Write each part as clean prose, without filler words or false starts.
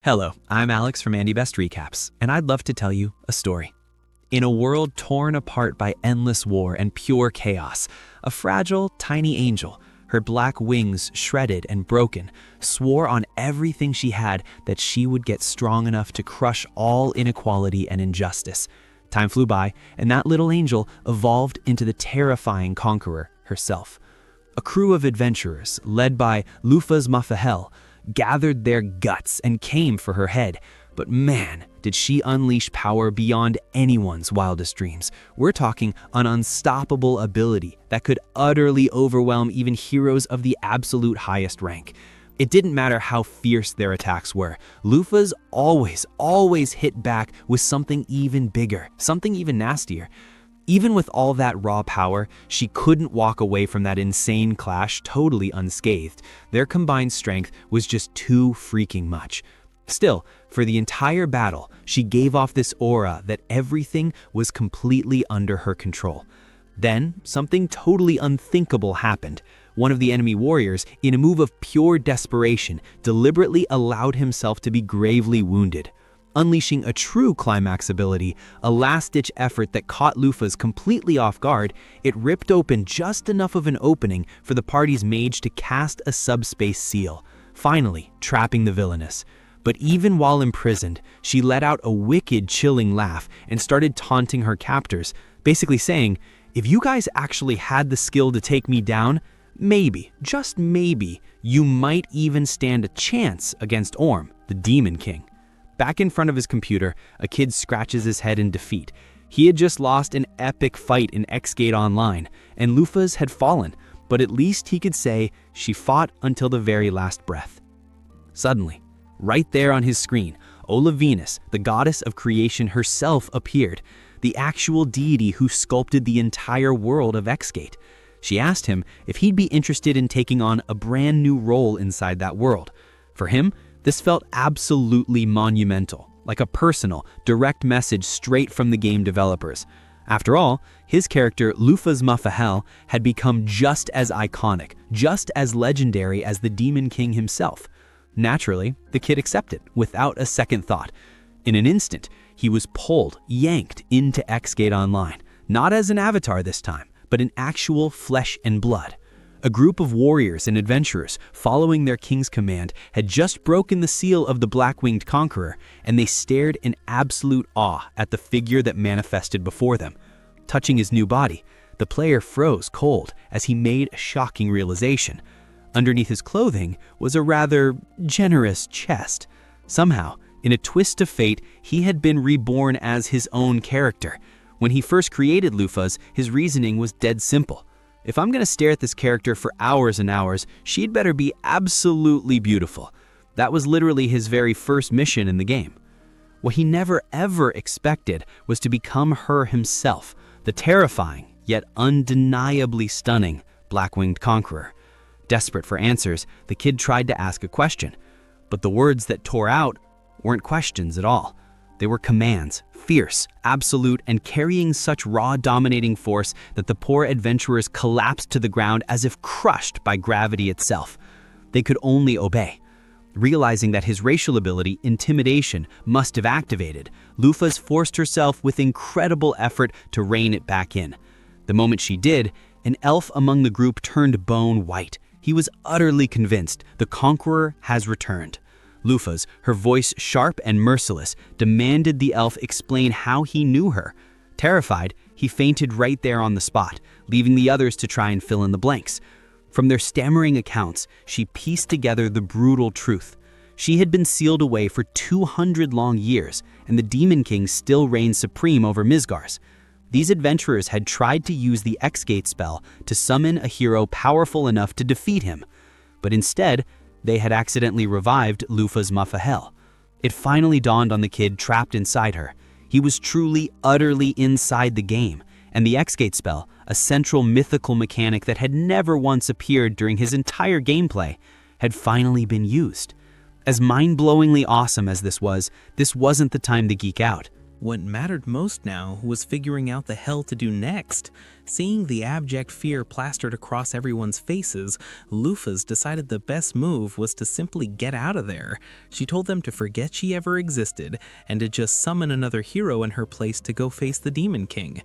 Hello, I'm Alex from Andy Best Recaps, and I'd love to tell you a story. In a world torn apart by endless war and pure chaos, a fragile, tiny angel, her black wings shredded and broken, swore on everything she had that she would get strong enough to crush all inequality and injustice. Time flew by, and that little angel evolved into the terrifying conqueror herself. A crew of adventurers, led by Lufas Mafahel, gathered their guts and came for her head. But man, did she unleash power beyond anyone's wildest dreams. We're talking an unstoppable ability that could utterly overwhelm even heroes of the absolute highest rank. It didn't matter how fierce their attacks were. Lufas always hit back with something even bigger, something even nastier. Even with all that raw power, she couldn't walk away from that insane clash totally unscathed. Their combined strength was just too freaking much. Still, for the entire battle, she gave off this aura that everything was completely under her control. Then, something totally unthinkable happened. One of the enemy warriors, in a move of pure desperation, deliberately allowed himself to be gravely wounded. Unleashing a true climax ability, a last-ditch effort that caught Lufas completely off guard, it ripped open just enough of an opening for the party's mage to cast a subspace seal, finally trapping the villainess. But even while imprisoned, she let out a wicked, chilling laugh and started taunting her captors, basically saying, "If you guys actually had the skill to take me down, maybe, just maybe, you might even stand a chance against Orm, the Demon King." Back in front of his computer, a kid scratches his head in defeat. He had just lost an epic fight in X-Gate Online, and Lufas had fallen, but at least he could say she fought until the very last breath. Suddenly, right there on his screen, Ola Venus, the goddess of creation herself, appeared, the actual deity who sculpted the entire world of X-Gate. She asked him if he'd be interested in taking on a brand new role inside that world. For him, this felt absolutely monumental, like a personal, direct message straight from the game developers. After all, his character, Lufas Mafahel, had become just as iconic, just as legendary as the Demon King himself. Naturally, the kid accepted, without a second thought. In an instant, he was pulled, yanked into X-Gate Online, not as an avatar this time, but in actual flesh and blood. A group of warriors and adventurers, following their king's command, had just broken the seal of the Black-Winged Conqueror, and they stared in absolute awe at the figure that manifested before them. Touching his new body, the player froze cold as he made a shocking realization. Underneath his clothing was a rather generous chest. Somehow, in a twist of fate, he had been reborn as his own character. When he first created Lufas, his reasoning was dead simple. If I'm going to stare at this character for hours and hours, she'd better be absolutely beautiful. That was literally his very first mission in the game. What he never ever expected was to become her himself, the terrifying, yet undeniably stunning Black-Winged Conqueror. Desperate for answers, the kid tried to ask a question, but the words that tore out weren't questions at all. They were commands, fierce, absolute, and carrying such raw, dominating force that the poor adventurers collapsed to the ground as if crushed by gravity itself. They could only obey. Realizing that his racial ability, intimidation, must have activated, Lufas forced herself with incredible effort to rein it back in. The moment she did, an elf among the group turned bone white. He was utterly convinced the conqueror has returned. Lufas, her voice sharp and merciless, demanded the elf explain how he knew her. Terrified, he fainted right there on the spot, leaving the others to try and fill in the blanks. From their stammering accounts, she pieced together the brutal truth. She had been sealed away for 200 long years, and the Demon King still reigned supreme over Misgars. These adventurers had tried to use the X-Gate spell to summon a hero powerful enough to defeat him, but instead, they had accidentally revived Lufas Mafahel. It finally dawned on the kid trapped inside her. He was truly, utterly inside the game, and the X-Gate spell, a central mythical mechanic that had never once appeared during his entire gameplay, had finally been used. As mind-blowingly awesome as this wasn't the time to geek out. What mattered most now was figuring out the hell to do next. Seeing the abject fear plastered across everyone's faces, Lufas decided the best move was to simply get out of there. She told them to forget she ever existed and to just summon another hero in her place to go face the Demon King.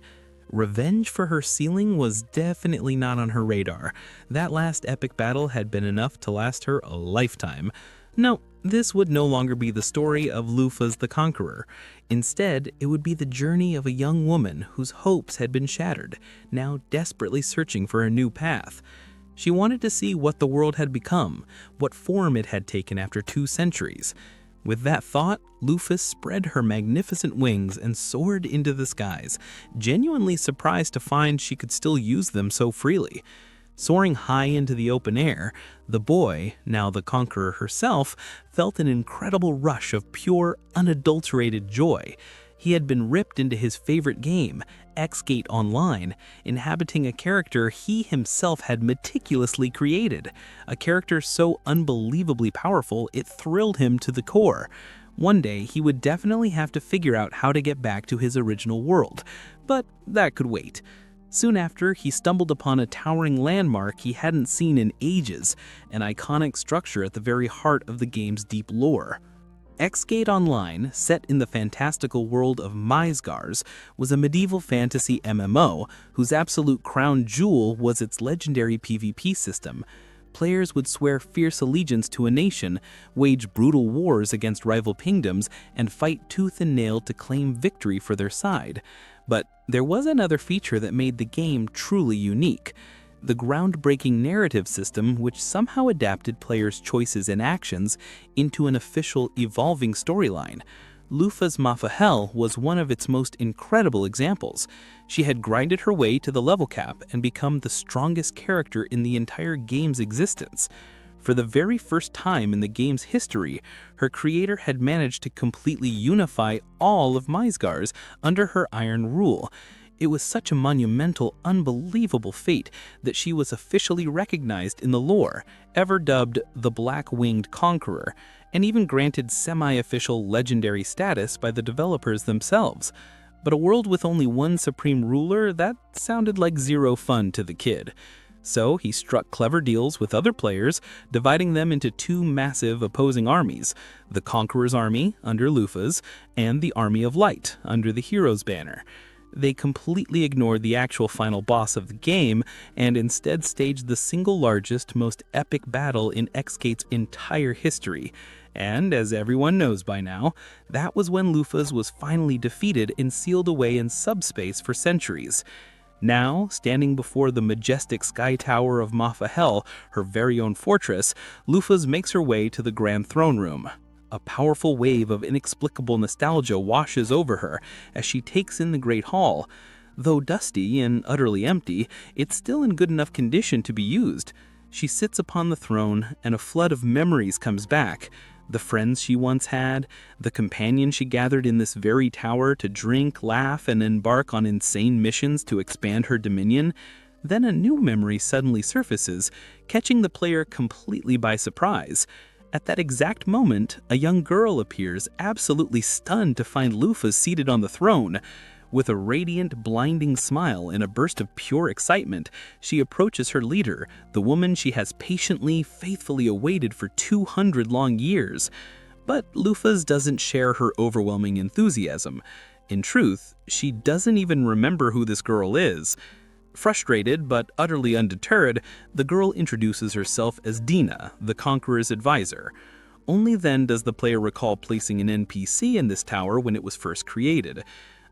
Revenge for her ceiling was definitely not on her radar. That last epic battle had been enough to last her a lifetime. No, this would no longer be the story of Lufas the Conqueror. Instead, it would be the journey of a young woman whose hopes had been shattered, now desperately searching for a new path. She wanted to see what the world had become, what form it had taken after 2 centuries. With that thought, Lufas spread her magnificent wings and soared into the skies, genuinely surprised to find she could still use them so freely. Soaring high into the open air, the boy, now the conqueror herself, felt an incredible rush of pure, unadulterated joy. He had been ripped into his favorite game, X-Gate Online, inhabiting a character he himself had meticulously created, a character so unbelievably powerful it thrilled him to the core. One day, he would definitely have to figure out how to get back to his original world, but that could wait. Soon after, he stumbled upon a towering landmark he hadn't seen in ages, an iconic structure at the very heart of the game's deep lore. X-Gate Online, set in the fantastical world of Mizgars, was a medieval fantasy MMO whose absolute crown jewel was its legendary PvP system. Players would swear fierce allegiance to a nation, wage brutal wars against rival kingdoms, and fight tooth and nail to claim victory for their side. But there was another feature that made the game truly unique: the groundbreaking narrative system which somehow adapted players' choices and actions into an official, evolving storyline. Lufas Mafahel was one of its most incredible examples. She had grinded her way to the level cap and become the strongest character in the entire game's existence. For the very first time in the game's history, her creator had managed to completely unify all of Mizgars under her iron rule. It was such a monumental, unbelievable fate that she was officially recognized in the lore, ever dubbed the Black-Winged Conqueror, and even granted semi-official legendary status by the developers themselves. But a world with only one supreme ruler, that sounded like zero fun to the kid. So he struck clever deals with other players, dividing them into 2 massive opposing armies: the Conqueror's Army, under Lufas, and the Army of Light, under the Hero's banner. They completely ignored the actual final boss of the game, and instead staged the single largest, most epic battle in X-Gate's entire history. And, as everyone knows by now, that was when Lufas was finally defeated and sealed away in subspace for centuries. Now, standing before the majestic sky tower of Mafahel, her very own fortress, Lufas makes her way to the Grand Throne Room. A powerful wave of inexplicable nostalgia washes over her as she takes in the Great Hall. Though dusty and utterly empty, it's still in good enough condition to be used. She sits upon the throne, and a flood of memories comes back. The friends she once had, the companions she gathered in this very tower to drink, laugh, and embark on insane missions to expand her dominion. Then a new memory suddenly surfaces, catching the player completely by surprise. At that exact moment, a young girl appears, absolutely stunned to find Lufas seated on the throne. With a radiant, blinding smile and a burst of pure excitement, she approaches her leader, the woman she has patiently, faithfully awaited for 200 long years. But Lufas doesn't share her overwhelming enthusiasm. In truth, she doesn't even remember who this girl is. Frustrated but utterly undeterred, the girl introduces herself as Dina, the Conqueror's advisor. Only then does the player recall placing an NPC in this tower when it was first created.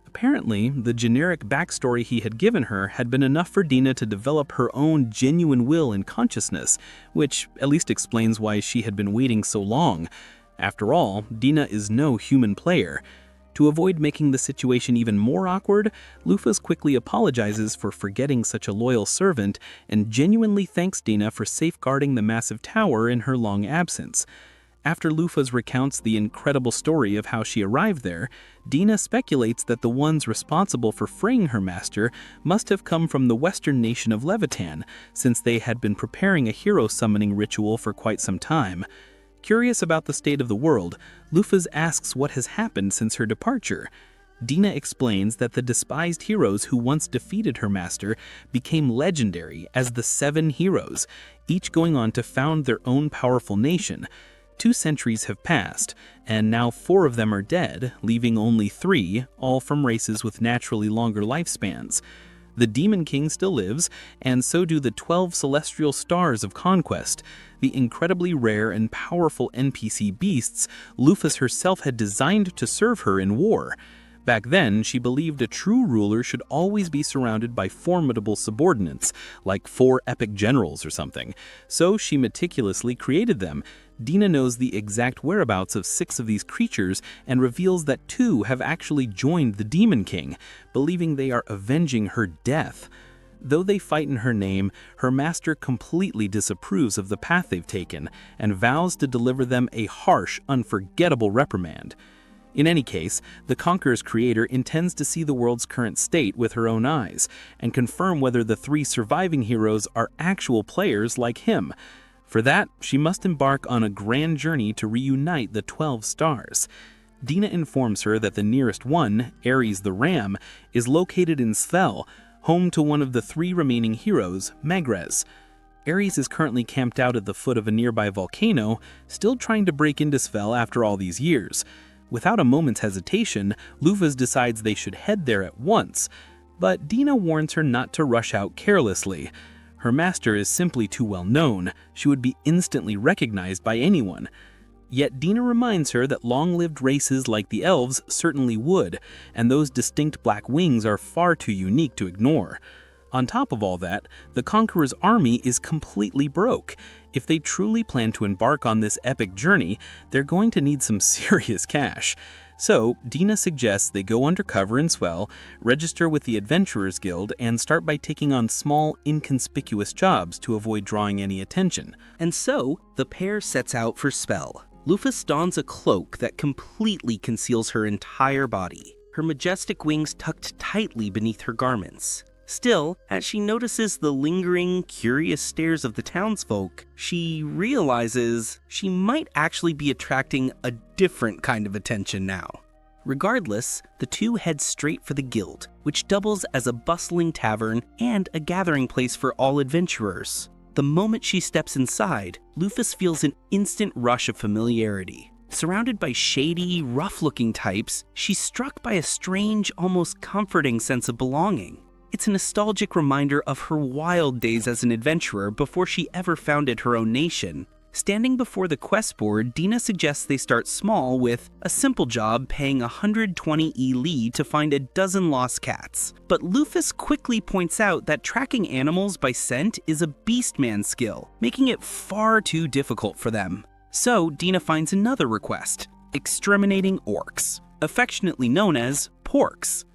Apparently, the generic backstory he had given her had been enough for Dina to develop her own genuine will and consciousness, which at least explains why she had been waiting so long. After all, Dina is no human player. To avoid making the situation even more awkward, Lufas quickly apologizes for forgetting such a loyal servant and genuinely thanks Dina for safeguarding the massive tower in her long absence. After Lufas recounts the incredible story of how she arrived there, Dina speculates that the ones responsible for freeing her master must have come from the western nation of Levitan, since they had been preparing a hero summoning ritual for quite some time. Curious about the state of the world, Lufas asks what has happened since her departure. Dina explains that the despised heroes who once defeated her master became legendary as the Seven Heroes, each going on to found their own powerful nation. 2 centuries have passed, and now 4 of them are dead, leaving only 3, all from races with naturally longer lifespans. The Demon King still lives, and so do the 12 celestial stars of conquest, the incredibly rare and powerful NPC beasts Lufus herself had designed to serve her in war. Back then, she believed a true ruler should always be surrounded by formidable subordinates, like 4 epic generals or something, so she meticulously created them. Dina knows the exact whereabouts of 6 of these creatures and reveals that 2 have actually joined the Demon King, believing they are avenging her death. Though they fight in her name, her master completely disapproves of the path they've taken and vows to deliver them a harsh, unforgettable reprimand. In any case, the Conqueror's creator intends to see the world's current state with her own eyes and confirm whether the 3 surviving heroes are actual players like him. For that, she must embark on a grand journey to reunite the 12 stars. Dina informs her that the nearest one, Ares the Ram, is located in Svel, home to one of the 3 remaining heroes, Megrez. Ares is currently camped out at the foot of a nearby volcano, still trying to break into Svel after all these years. Without a moment's hesitation, Lufus decides they should head there at once, but Dina warns her not to rush out carelessly. Her master is simply too well known. She would be instantly recognized by anyone. Yet Dina reminds her that long-lived races like the elves certainly would, and those distinct black wings are far too unique to ignore. On top of all that, the Conqueror's army is completely broke. If they truly plan to embark on this epic journey, they're going to need some serious cash. So, Dina suggests they go undercover in Svel, register with the Adventurers Guild, and start by taking on small, inconspicuous jobs to avoid drawing any attention. And so, the pair sets out for Svel. Lufus dons a cloak that completely conceals her entire body, her majestic wings tucked tightly beneath her garments. Still, as she notices the lingering, curious stares of the townsfolk, she realizes she might actually be attracting a different kind of attention now. Regardless, the 2 head straight for the guild, which doubles as a bustling tavern and a gathering place for all adventurers. The moment she steps inside, Lufus feels an instant rush of familiarity. Surrounded by shady, rough-looking types, she's struck by a strange, almost comforting sense of belonging. It's a nostalgic reminder of her wild days as an adventurer before she ever founded her own nation. Standing before the quest board, Dina suggests they start small with a simple job paying 120 Li to find a dozen lost cats. But Lufus quickly points out that tracking animals by scent is a beastman skill, making it far too difficult for them. So Dina finds another request, exterminating orcs, affectionately known as porks.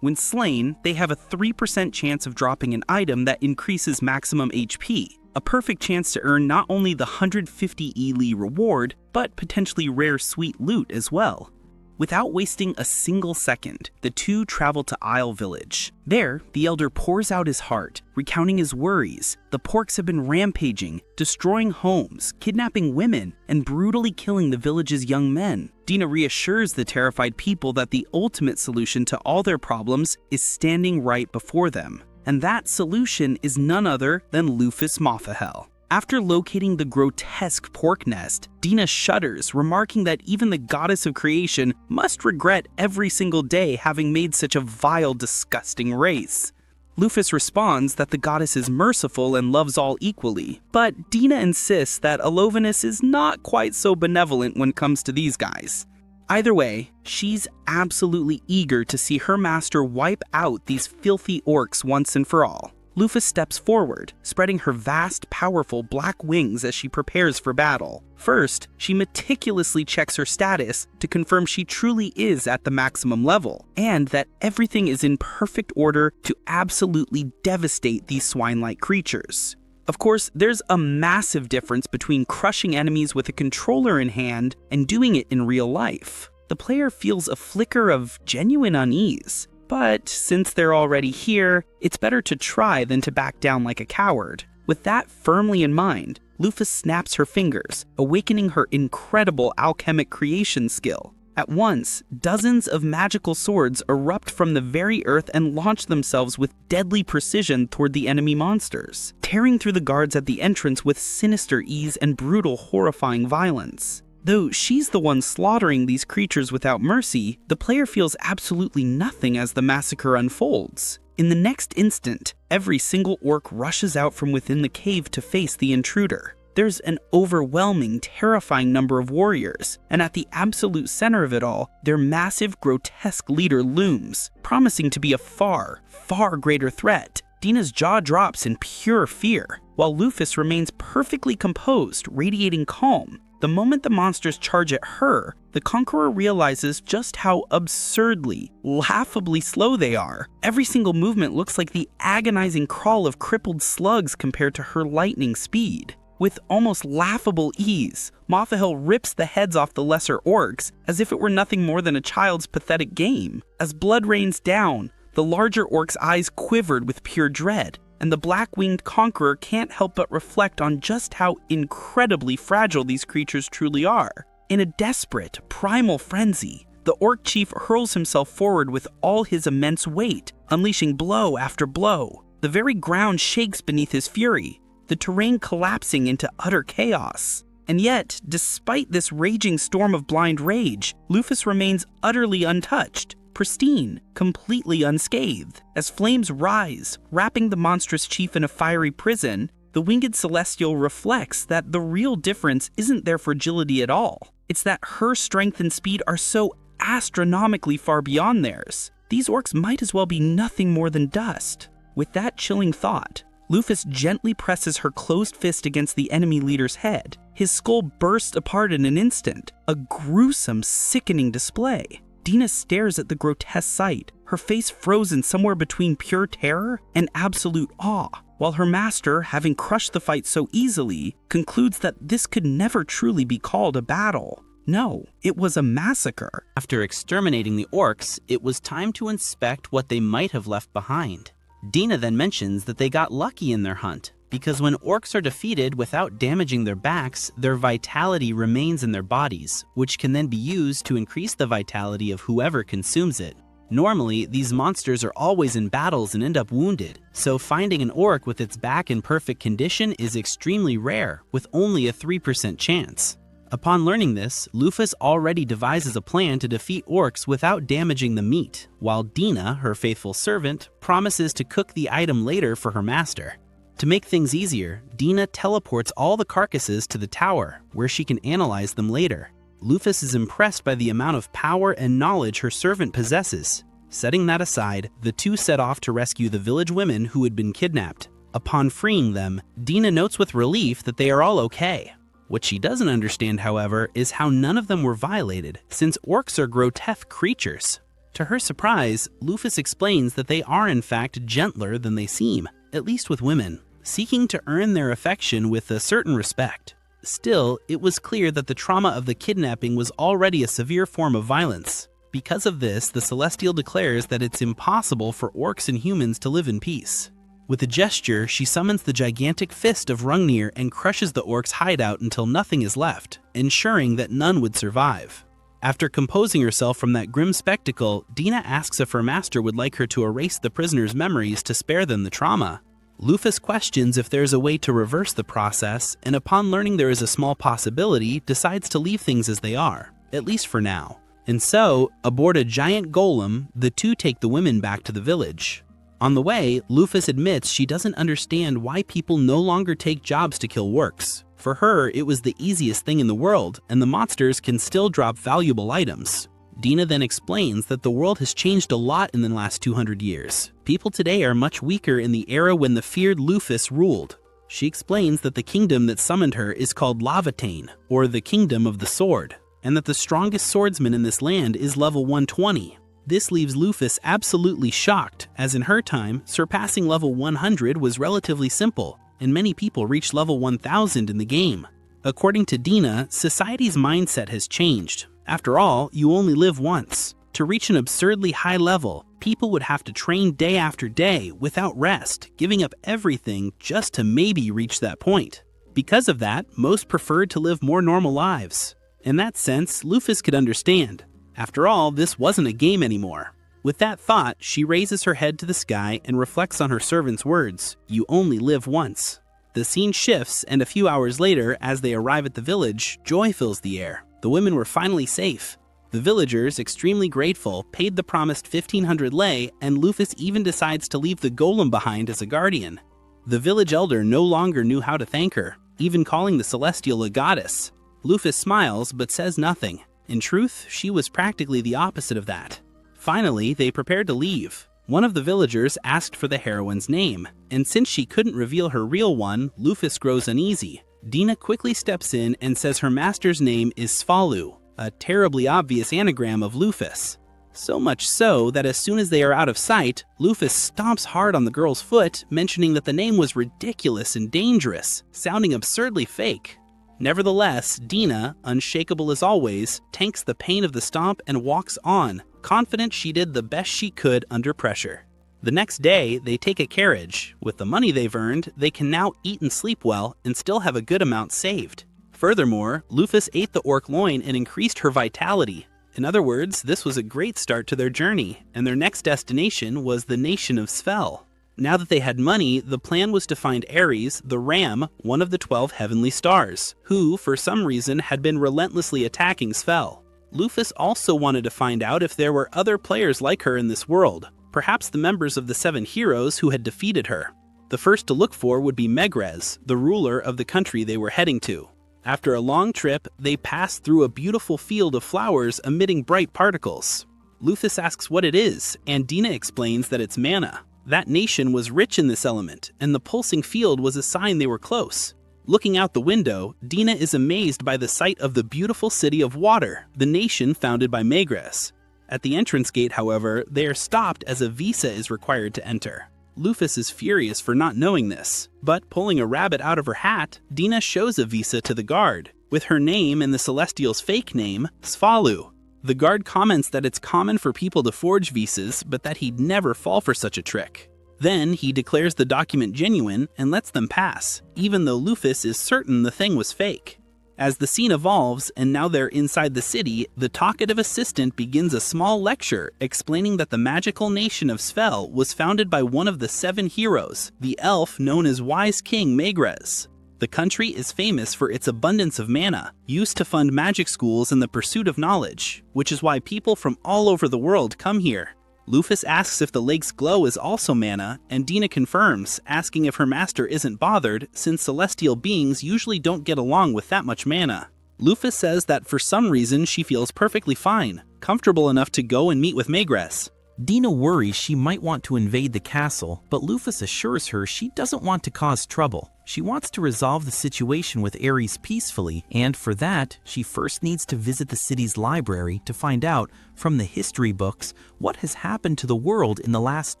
When slain, they have a 3% chance of dropping an item that increases maximum HP, a perfect chance to earn not only the 150 Li reward, but potentially rare sweet loot as well. Without wasting a single second, the 2 travel to Isle Village. There, the elder pours out his heart, recounting his worries. The porks have been rampaging, destroying homes, kidnapping women, and brutally killing the village's young men. Dina reassures the terrified people that the ultimate solution to all their problems is standing right before them. And that solution is none other than Lufus Mothahel. After locating the grotesque pork nest, Dina shudders, remarking that even the goddess of creation must regret every single day having made such a vile, disgusting race. Lufus responds that the goddess is merciful and loves all equally, but Dina insists that Alovanus is not quite so benevolent when it comes to these guys. Either way, she's absolutely eager to see her master wipe out these filthy orcs once and for all. Lufus steps forward, spreading her vast, powerful black wings as she prepares for battle. First, she meticulously checks her status to confirm she truly is at the maximum level, and that everything is in perfect order to absolutely devastate these swine-like creatures. Of course, there's a massive difference between crushing enemies with a controller in hand and doing it in real life. The player feels a flicker of genuine unease. But since they're already here, it's better to try than to back down like a coward. With that firmly in mind, Lufus snaps her fingers, awakening her incredible alchemic creation skill. At once, dozens of magical swords erupt from the very earth and launch themselves with deadly precision toward the enemy monsters, tearing through the guards at the entrance with sinister ease and brutal, horrifying violence. Though she's the one slaughtering these creatures without mercy, the player feels absolutely nothing as the massacre unfolds. In the next instant, every single orc rushes out from within the cave to face the intruder. There's an overwhelming, terrifying number of warriors, and at the absolute center of it all, their massive, grotesque leader looms, promising to be a far, far greater threat. Dina's jaw drops in pure fear, while Lufus remains perfectly composed, radiating calm. The moment the monsters charge at her, the Conqueror realizes just how absurdly, laughably slow they are. Every single movement looks like the agonizing crawl of crippled slugs compared to her lightning speed. With almost laughable ease, Mothahel rips the heads off the lesser orcs as if it were nothing more than a child's pathetic game. As blood rains down, the larger orc's eyes quivered with pure dread, and the black-winged Conqueror can't help but reflect on just how incredibly fragile these creatures truly are. In a desperate, primal frenzy, the orc chief hurls himself forward with all his immense weight, unleashing blow after blow. The very ground shakes beneath his fury, the terrain collapsing into utter chaos. And yet, despite this raging storm of blind rage, Lufus remains utterly untouched, pristine, completely unscathed. As flames rise, wrapping the monstrous chief in a fiery prison, the winged celestial reflects that the real difference isn't their fragility at all. It's that her strength and speed are so astronomically far beyond theirs. These orcs might as well be nothing more than dust. With that chilling thought, Lufus gently presses her closed fist against the enemy leader's head. His skull bursts apart in an instant, a gruesome, sickening display. Dina stares at the grotesque sight, her face frozen somewhere between pure terror and absolute awe, while her master, having crushed the fight so easily, concludes that this could never truly be called a battle. No, it was a massacre. After exterminating the orcs, it was time to inspect what they might have left behind. Dina then mentions that they got lucky in their hunt, because when orcs are defeated without damaging their backs, their vitality remains in their bodies, which can then be used to increase the vitality of whoever consumes it. Normally, these monsters are always in battles and end up wounded, so finding an orc with its back in perfect condition is extremely rare, with only a 3% chance. Upon learning this, Lufus already devises a plan to defeat orcs without damaging the meat, while Dina, her faithful servant, promises to cook the item later for her master. To make things easier, Dina teleports all the carcasses to the tower, where she can analyze them later. Lufus is impressed by the amount of power and knowledge her servant possesses. Setting that aside, the two set off to rescue the village women who had been kidnapped. Upon freeing them, Dina notes with relief that they are all okay. What she doesn't understand, however, is how none of them were violated, since orcs are grotesque creatures. To her surprise, Lufus explains that they are in fact gentler than they seem, at least with women, seeking to earn their affection with a certain respect. Still, it was clear that the trauma of the kidnapping was already a severe form of violence. Because of this, the Celestial declares that it's impossible for orcs and humans to live in peace. With a gesture, she summons the gigantic fist of Rungnir and crushes the orc's hideout until nothing is left, ensuring that none would survive. After composing herself from that grim spectacle, Dina asks if her master would like her to erase the prisoners' memories to spare them the trauma. Lufus questions if there's a way to reverse the process, and upon learning there is a small possibility, decides to leave things as they are, at least for now. And so, aboard a giant golem, the two take the women back to the village. On the way, Lufus admits she doesn't understand why people no longer take jobs to kill orcs. For her, it was the easiest thing in the world, and the monsters can still drop valuable items. Dina then explains that the world has changed a lot in the last 200 years. People today are much weaker in the era when the feared Lufus ruled. She explains that the kingdom that summoned her is called Lavatane, or the Kingdom of the Sword, and that the strongest swordsman in this land is level 120. This leaves Lufus absolutely shocked, as in her time, surpassing level 100 was relatively simple, and many people reached level 1000 in the game. According to Dina, society's mindset has changed. After all, you only live once. To reach an absurdly high level, people would have to train day after day without rest, giving up everything just to maybe reach that point. Because of that, most preferred to live more normal lives. In that sense, Lufus could understand. After all, this wasn't a game anymore. With that thought, she raises her head to the sky and reflects on her servant's words, "You only live once." The scene shifts, and a few hours later, as they arrive at the village, joy fills the air. The women were finally safe. The villagers, extremely grateful, paid the promised 1,500 lei, and Lufus even decides to leave the golem behind as a guardian. The village elder no longer knew how to thank her, even calling the Celestial a goddess. Lufus smiles but says nothing. In truth, she was practically the opposite of that. Finally, they prepared to leave. One of the villagers asked for the heroine's name, and since she couldn't reveal her real one, Lufus grows uneasy. Dina quickly steps in and says her master's name is Svalu, a terribly obvious anagram of Lufus. So much so that as soon as they are out of sight, Lufus stomps hard on the girl's foot, mentioning that the name was ridiculous and dangerous, sounding absurdly fake. Nevertheless, Dina, unshakable as always, tanks the pain of the stomp and walks on, confident she did the best she could under pressure. The next day, they take a carriage. With the money they've earned, they can now eat and sleep well and still have a good amount saved. Furthermore, Lufus ate the orc loin and increased her vitality. In other words, this was a great start to their journey, and their next destination was the nation of Svel. Now that they had money, the plan was to find Ares, the ram, one of the 12 heavenly stars, who, for some reason, had been relentlessly attacking Svel. Lufus also wanted to find out if there were other players like her in this world, perhaps the members of the 7 heroes who had defeated her. The first to look for would be Megrez, the ruler of the country they were heading to. After a long trip, they pass through a beautiful field of flowers emitting bright particles. Lufus asks what it is, and Dina explains that it's mana. That nation was rich in this element, and the pulsing field was a sign they were close. Looking out the window, Dina is amazed by the sight of the beautiful city of Water, the nation founded by Megrez. At the entrance gate, however, they are stopped as a visa is required to enter. Lufus is furious for not knowing this, but pulling a rabbit out of her hat, Dina shows a visa to the guard, with her name and the Celestial's fake name, Svalu. The guard comments that it's common for people to forge visas, but that he'd never fall for such a trick. Then he declares the document genuine and lets them pass, even though Lufus is certain the thing was fake. As the scene evolves, and now they're inside the city, the talkative assistant begins a small lecture explaining that the magical nation of Svel was founded by one of the 7 heroes, the elf known as Wise King Megrez. The country is famous for its abundance of mana, used to fund magic schools and the pursuit of knowledge, which is why people from all over the world come here. Lufus asks if the lake's glow is also mana, and Dina confirms, asking if her master isn't bothered, since celestial beings usually don't get along with that much mana. Lufus says that for some reason she feels perfectly fine, comfortable enough to go and meet with Megrez. Dina worries she might want to invade the castle, but Lufus assures her she doesn't want to cause trouble. She wants to resolve the situation with Ares peacefully, and for that, she first needs to visit the city's library to find out, from the history books, what has happened to the world in the last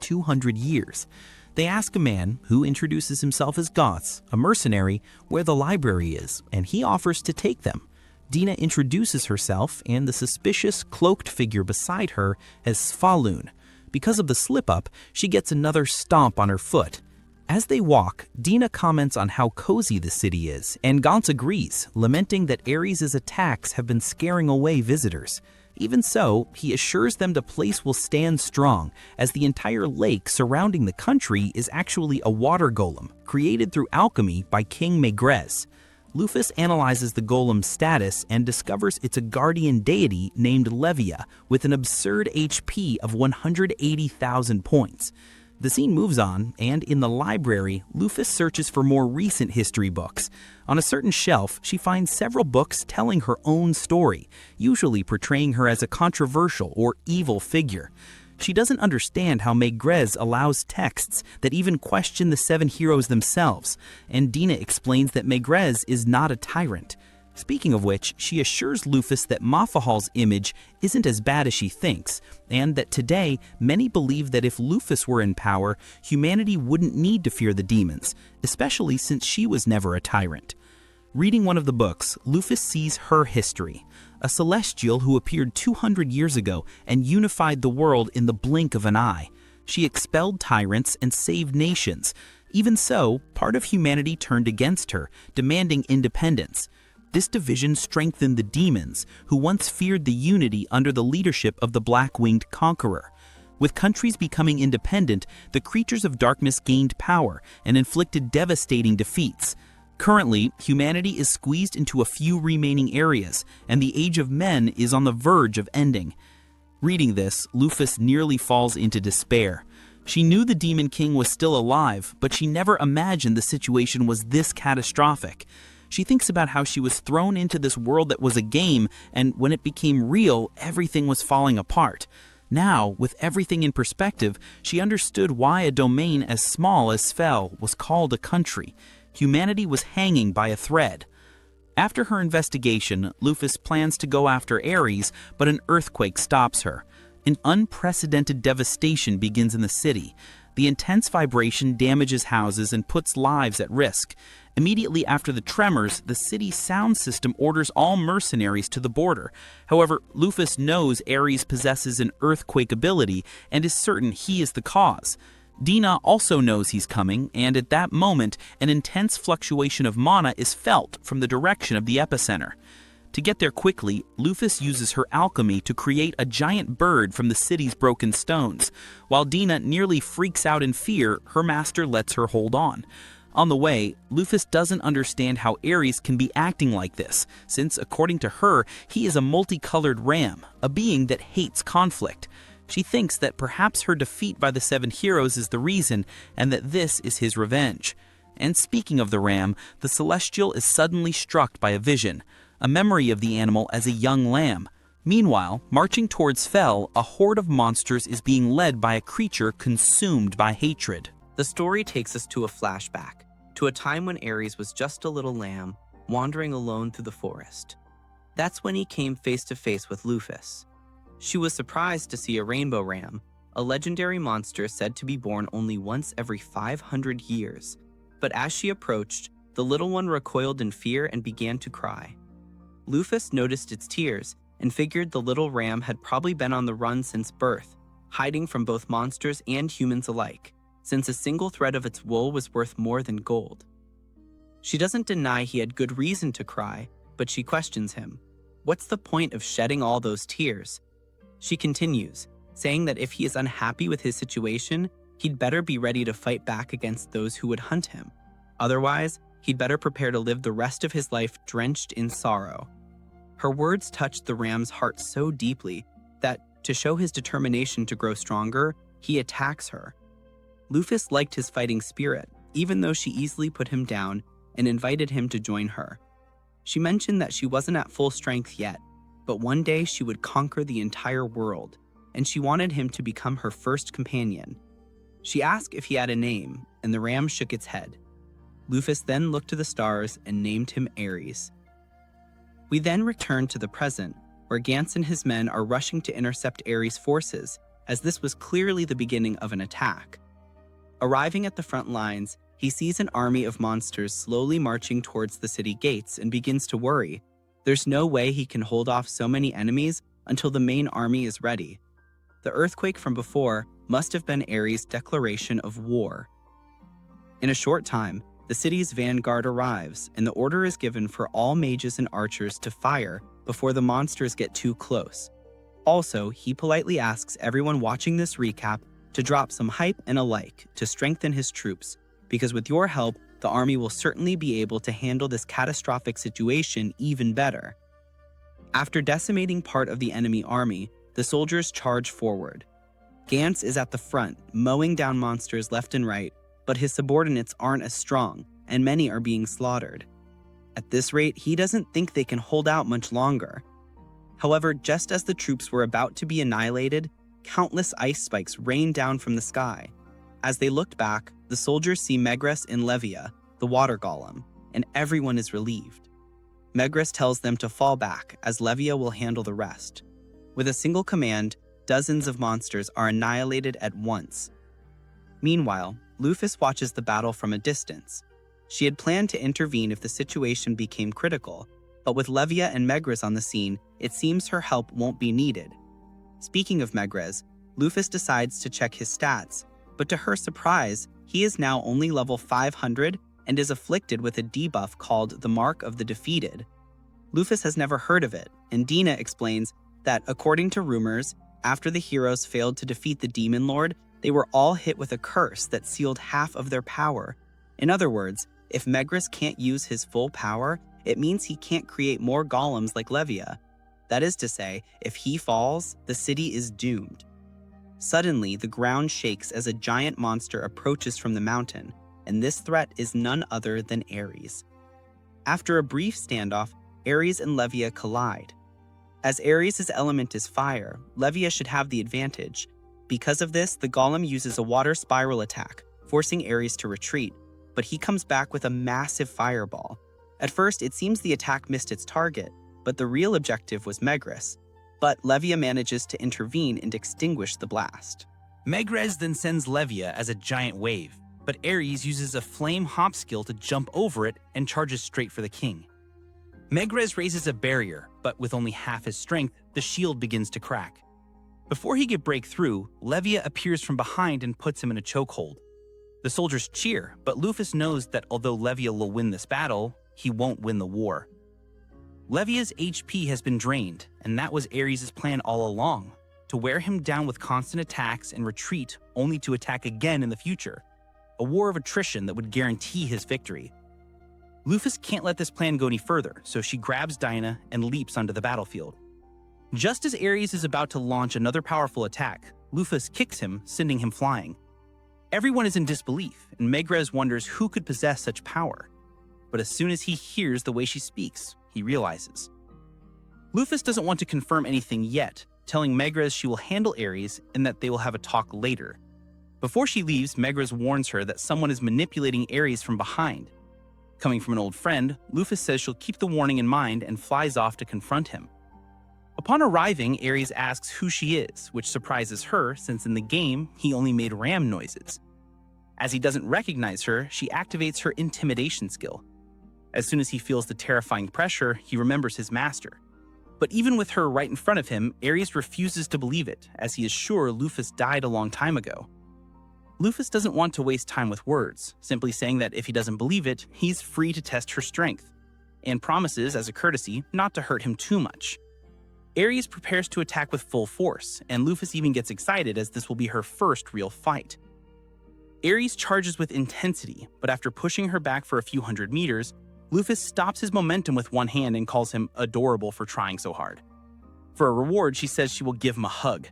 200 years. They ask a man, who introduces himself as Goths, a mercenary, where the library is, and he offers to take them. Dina introduces herself and the suspicious, cloaked figure beside her as Svalun. Because of the slip-up, she gets another stomp on her foot. As they walk, Dina comments on how cozy the city is, and Gaunt agrees, lamenting that Ares' attacks have been scaring away visitors. Even so, he assures them the place will stand strong, as the entire lake surrounding the country is actually a water golem, created through alchemy by King Megrez. Lufus analyzes the golem's status and discovers it's a guardian deity named Levia with an absurd HP of 180,000 points. The scene moves on, and in the library, Lufus searches for more recent history books. On a certain shelf, she finds several books telling her own story, usually portraying her as a controversial or evil figure. She doesn't understand how Megrez allows texts that even question the 7 heroes themselves, and Dina explains that Megrez is not a tyrant. Speaking of which, she assures Lufus that Mafahal's image isn't as bad as she thinks, and that today, many believe that if Lufus were in power, humanity wouldn't need to fear the demons, especially since she was never a tyrant. Reading one of the books, Lufus sees her history. A celestial who appeared 200 years ago and unified the world in the blink of an eye. She expelled tyrants and saved nations. Even so, part of humanity turned against her, demanding independence. This division strengthened the demons, who once feared the unity under the leadership of the Black-Winged Conqueror. With countries becoming independent, the creatures of darkness gained power and inflicted devastating defeats. Currently, humanity is squeezed into a few remaining areas, and the Age of Men is on the verge of ending. Reading this, Lufus nearly falls into despair. She knew the Demon King was still alive, but she never imagined the situation was this catastrophic. She thinks about how she was thrown into this world that was a game, and when it became real, everything was falling apart. Now, with everything in perspective, she understood why a domain as small as Svel was called a country. Humanity was hanging by a thread. After her investigation, Lufus plans to go after Ares, but an earthquake stops her. An unprecedented devastation begins in the city. The intense vibration damages houses and puts lives at risk. Immediately after the tremors, the city's sound system orders all mercenaries to the border. However, Lufus knows Ares possesses an earthquake ability and is certain he is the cause. Dina also knows he's coming, and at that moment, an intense fluctuation of mana is felt from the direction of the epicenter. To get there quickly, Lufus uses her alchemy to create a giant bird from the city's broken stones. While Dina nearly freaks out in fear, her master lets her hold on. On the way, Lufus doesn't understand how Ares can be acting like this, since according to her, he is a multicolored ram, a being that hates conflict. She thinks that perhaps her defeat by the Seven Heroes is the reason, and that this is his revenge. And speaking of the ram, the Celestial is suddenly struck by a vision, a memory of the animal as a young lamb. Meanwhile, marching towards Fel, a horde of monsters is being led by a creature consumed by hatred. The story takes us to a flashback, to a time when Ares was just a little lamb, wandering alone through the forest. That's when he came face to face with Lufus. She was surprised to see a rainbow ram, a legendary monster said to be born only once every 500 years. But as she approached, the little one recoiled in fear and began to cry. Lufus noticed its tears and figured the little ram had probably been on the run since birth, hiding from both monsters and humans alike, since a single thread of its wool was worth more than gold. She doesn't deny he had good reason to cry, but she questions him. What's the point of shedding all those tears? She continues, saying that if he is unhappy with his situation, he'd better be ready to fight back against those who would hunt him. Otherwise, he'd better prepare to live the rest of his life drenched in sorrow. Her words touched the ram's heart so deeply that, to show his determination to grow stronger, he attacks her. Lufus liked his fighting spirit, even though she easily put him down and invited him to join her. She mentioned that she wasn't at full strength yet, but one day she would conquer the entire world, and she wanted him to become her first companion. She asked if he had a name, and the ram shook its head. Lufus then looked to the stars and named him Ares. We then return to the present, where Gantz and his men are rushing to intercept Ares' forces, as this was clearly the beginning of an attack. Arriving at the front lines, he sees an army of monsters slowly marching towards the city gates and begins to worry. There's no way he can hold off so many enemies until the main army is ready. The earthquake from before must have been Ares' declaration of war. In a short time, the city's vanguard arrives, and the order is given for all mages and archers to fire before the monsters get too close. Also, he politely asks everyone watching this recap to drop some hype and a like to strengthen his troops, because with your help, the army will certainly be able to handle this catastrophic situation even better. After decimating part of the enemy army, the soldiers charge forward. Gantz is at the front, mowing down monsters left and right, but his subordinates aren't as strong, and many are being slaughtered. At this rate, he doesn't think they can hold out much longer. However, just as the troops were about to be annihilated, countless ice spikes rained down from the sky. As they looked back, the soldiers see Megrez and Levia, the water golem, and everyone is relieved. Megrez tells them to fall back, as Levia will handle the rest. With a single command, dozens of monsters are annihilated at once. Meanwhile, Lufus watches the battle from a distance. She had planned to intervene if the situation became critical, but with Levia and Megrez on the scene, it seems her help won't be needed. Speaking of Megrez, Lufus decides to check his stats, but to her surprise, he is now only level 500 and is afflicted with a debuff called the Mark of the Defeated. Lufus has never heard of it, and Dina explains that according to rumors, after the heroes failed to defeat the Demon Lord, they were all hit with a curse that sealed half of their power. In other words, if Megris can't use his full power, it means he can't create more golems like Levia. That is to say, if he falls, the city is doomed. Suddenly, the ground shakes as a giant monster approaches from the mountain, and this threat is none other than Ares. After a brief standoff, Ares and Levia collide. As Ares' element is fire, Levia should have the advantage. Because of this, the golem uses a water spiral attack, forcing Ares to retreat, but he comes back with a massive fireball. At first, it seems the attack missed its target, but the real objective was Megris. But Levia manages to intervene and extinguish the blast. Megrez then sends Levia as a giant wave, but Ares uses a flame hop skill to jump over it and charges straight for the king. Megrez raises a barrier, but with only half his strength, the shield begins to crack. Before he can break through, Levia appears from behind and puts him in a chokehold. The soldiers cheer, but Lufus knows that although Levia will win this battle, he won't win the war. Levia's HP has been drained, and that was Ares' plan all along, to wear him down with constant attacks and retreat only to attack again in the future. A war of attrition that would guarantee his victory. Lufus can't let this plan go any further, so she grabs Dinah and leaps onto the battlefield. Just as Ares is about to launch another powerful attack, Lufus kicks him, sending him flying. Everyone is in disbelief, and Megrez wonders who could possess such power. But as soon as he hears the way she speaks, he realizes. Lufus doesn't want to confirm anything yet, telling Megrez she will handle Ares and that they will have a talk later. Before she leaves, Megrez warns her that someone is manipulating Ares from behind. Coming from an old friend, Lufus says she'll keep the warning in mind and flies off to confront him. Upon arriving, Ares asks who she is, which surprises her since in the game, he only made ram noises. As he doesn't recognize her, she activates her intimidation skill. As soon as he feels the terrifying pressure, he remembers his master. But even with her right in front of him, Ares refuses to believe it, as he is sure Lufus died a long time ago. Lufus doesn't want to waste time with words, simply saying that if he doesn't believe it, he's free to test her strength, and promises, as a courtesy, not to hurt him too much. Ares prepares to attack with full force, and Lufus even gets excited as this will be her first real fight. Ares charges with intensity, but after pushing her back for a few hundred meters, Lufus stops his momentum with one hand and calls him adorable for trying so hard. For a reward, she says she will give him a hug.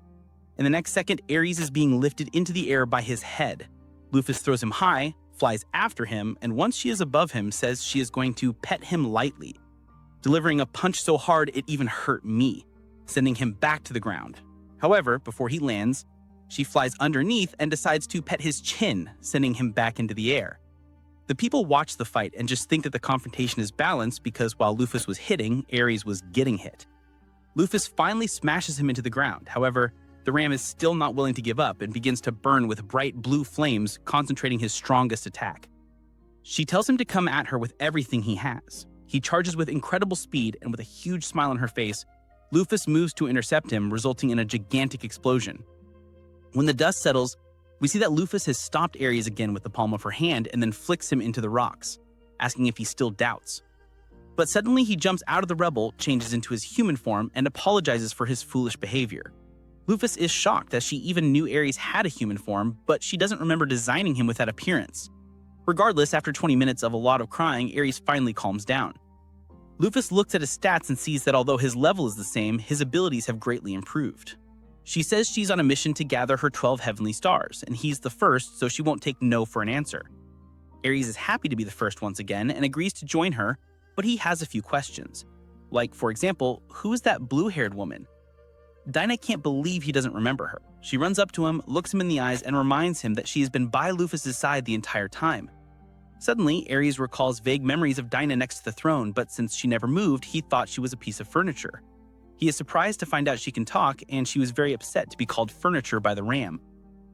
In the next second, Ares is being lifted into the air by his head. Lufus throws him high, flies after him, and once she is above him, says she is going to pet him lightly, delivering a punch so hard it even hurt me, sending him back to the ground. However, before he lands, she flies underneath and decides to pet his chin, sending him back into the air. The people watch the fight and just think that the confrontation is balanced because while Lufus was hitting, Ares was getting hit. Lufus finally smashes him into the ground. However, the ram is still not willing to give up and begins to burn with bright blue flames, concentrating his strongest attack. She tells him to come at her with everything he has. He charges with incredible speed, and with a huge smile on her face, Lufus moves to intercept him, resulting in a gigantic explosion. When the dust settles, we see that Lufus has stopped Ares again with the palm of her hand and then flicks him into the rocks, asking if he still doubts. But suddenly he jumps out of the rubble, changes into his human form, and apologizes for his foolish behavior. Lufus is shocked as she even knew Ares had a human form, but she doesn't remember designing him with that appearance. Regardless, after 20 minutes of a lot of crying, Ares finally calms down. Lufus looks at his stats and sees that although his level is the same, his abilities have greatly improved. She says she's on a mission to gather her 12 heavenly stars, and he's the first, so she won't take no for an answer. Ares is happy to be the first once again and agrees to join her, but he has a few questions. Like, for example, who is that blue-haired woman? Dinah can't believe he doesn't remember her. She runs up to him, looks him in the eyes, and reminds him that she has been by Lufus' side the entire time. Suddenly, Ares recalls vague memories of Dinah next to the throne, but since she never moved, he thought she was a piece of furniture. He is surprised to find out she can talk, and she was very upset to be called furniture by the ram.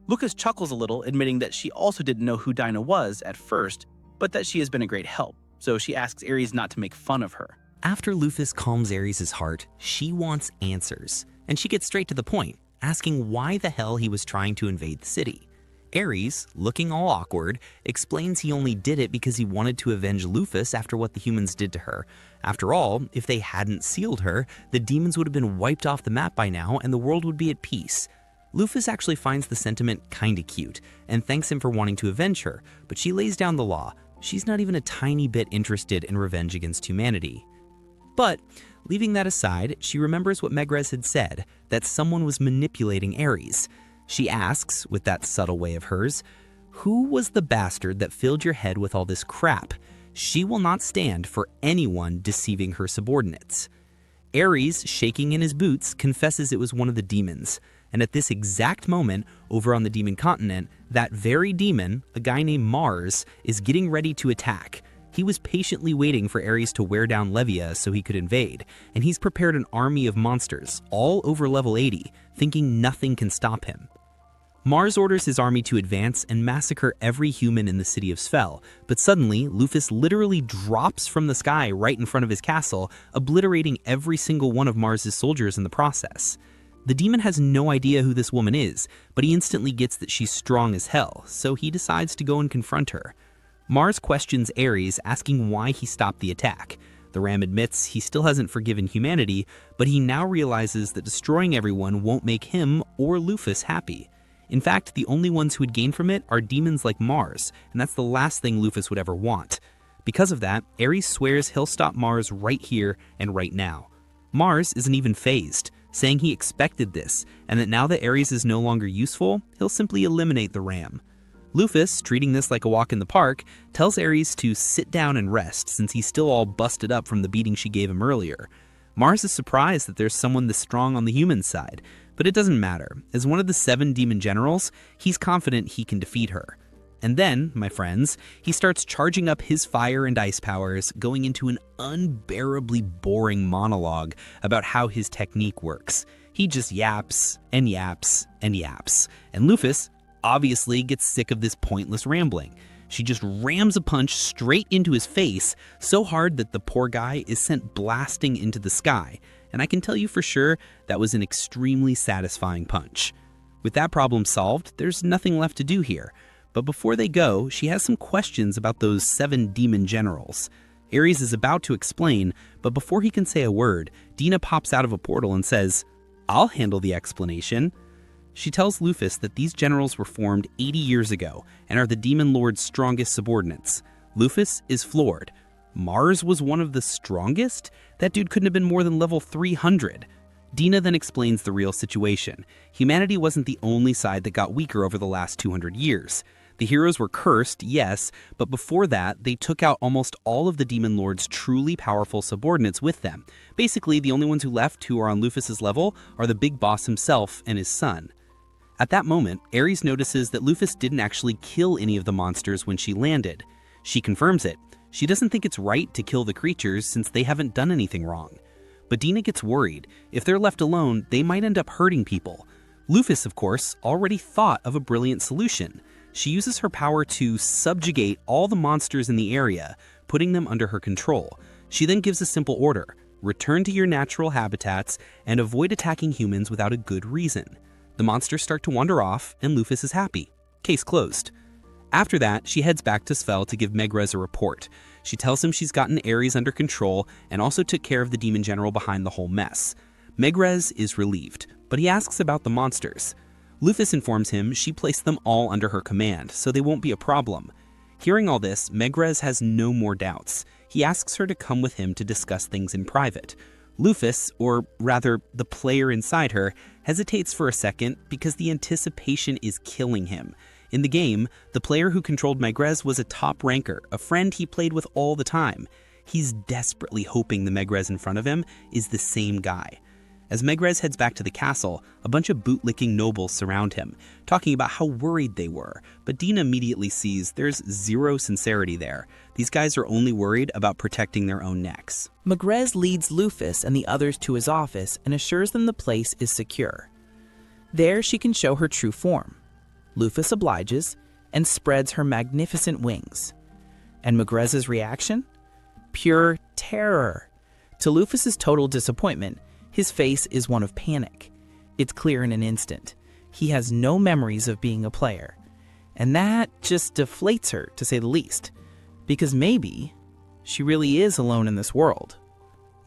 Lucas chuckles a little, admitting that she also didn't know who Dinah was at first, but that she has been a great help, so she asks Ares not to make fun of her. After Lufus calms Ares' heart, she wants answers, and she gets straight to the point, asking why the hell he was trying to invade the city. Ares, looking all awkward, explains he only did it because he wanted to avenge Lufus after what the humans did to her. After all, if they hadn't sealed her, the demons would have been wiped off the map by now and the world would be at peace. Lufus actually finds the sentiment kinda cute and thanks him for wanting to avenge her, but she lays down the law. She's not even a tiny bit interested in revenge against humanity. But, leaving that aside, she remembers what Megrez had said, that someone was manipulating Ares. She asks, with that subtle way of hers, "Who was the bastard that filled your head with all this crap? She will not stand for anyone deceiving her subordinates." Ares, shaking in his boots, confesses it was one of the demons. And at this exact moment, over on the demon continent, that very demon, a guy named Mars, is getting ready to attack. He was patiently waiting for Ares to wear down Levia so he could invade, and he's prepared an army of monsters, all over level 80, thinking nothing can stop him. Mars orders his army to advance and massacre every human in the city of Svel, but suddenly, Lufus literally drops from the sky right in front of his castle, obliterating every single one of Mars's soldiers in the process. The demon has no idea who this woman is, but he instantly gets that she's strong as hell, so he decides to go and confront her. Mars questions Ares, asking why he stopped the attack. The Ram admits he still hasn't forgiven humanity, but he now realizes that destroying everyone won't make him or Lufus happy. In fact, the only ones who would gain from it are demons like Mars, and that's the last thing Lufus would ever want. Because of that, Ares swears he'll stop Mars right here and right now. Mars isn't even fazed, saying he expected this, and that now that Ares is no longer useful, he'll simply eliminate the Ram. Lufus, treating this like a walk in the park, tells Ares to sit down and rest since he's still all busted up from the beating she gave him earlier. Mars is surprised that there's someone this strong on the human side, but it doesn't matter. As one of the 7 demon generals, he's confident he can defeat her. And then, my friends, he starts charging up his fire and ice powers, going into an unbearably boring monologue about how his technique works. He just yaps and yaps and yaps. And Lufus obviously gets sick of this pointless rambling. She just rams a punch straight into his face, so hard that the poor guy is sent blasting into the sky. And I can tell you for sure that was an extremely satisfying punch. With that problem solved, there's nothing left to do here. But before they go, she has some questions about those 7 demon generals. Ares is about to explain, but before he can say a word, Dina pops out of a portal and says, "I'll handle the explanation." She tells Lufus that these generals were formed 80 years ago and are the Demon Lord's strongest subordinates. Lufus is floored. Mars was one of the strongest? That dude couldn't have been more than level 300. Dina then explains the real situation. Humanity wasn't the only side that got weaker over the last 200 years. The heroes were cursed, yes, but before that, they took out almost all of the Demon Lord's truly powerful subordinates with them. Basically, the only ones who left who are on Lufus's level are the big boss himself and his son. At that moment, Ares notices that Lufus didn't actually kill any of the monsters when she landed. She confirms it. She doesn't think it's right to kill the creatures since they haven't done anything wrong. But Dina gets worried. If they're left alone, they might end up hurting people. Lufus, of course, already thought of a brilliant solution. She uses her power to subjugate all the monsters in the area, putting them under her control. She then gives a simple order: return to your natural habitats and avoid attacking humans without a good reason. The monsters start to wander off, and Lufus is happy. Case closed. After that, she heads back to Svel to give Megrez a report. She tells him she's gotten Ares under control and also took care of the demon general behind the whole mess. Megrez is relieved, but he asks about the monsters. Lufus informs him she placed them all under her command, so they won't be a problem. Hearing all this, Megrez has no more doubts. He asks her to come with him to discuss things in private. Lufus, or rather the player inside her, hesitates for a second because the anticipation is killing him. In the game, the player who controlled Megrez was a top ranker, a friend he played with all the time. He's desperately hoping the Megrez in front of him is the same guy. As Megrez heads back to the castle, a bunch of bootlicking nobles surround him, talking about how worried they were, but Dina immediately sees there's zero sincerity there. These guys are only worried about protecting their own necks. Megrez leads Lufus and the others to his office and assures them the place is secure. There she can show her true form. Lufus obliges and spreads her magnificent wings. And Megrez's reaction? Pure terror. To Lufus's total disappointment, his face is one of panic. It's clear in an instant. He has no memories of being a player. And that just deflates her, to say the least, because maybe she really is alone in this world.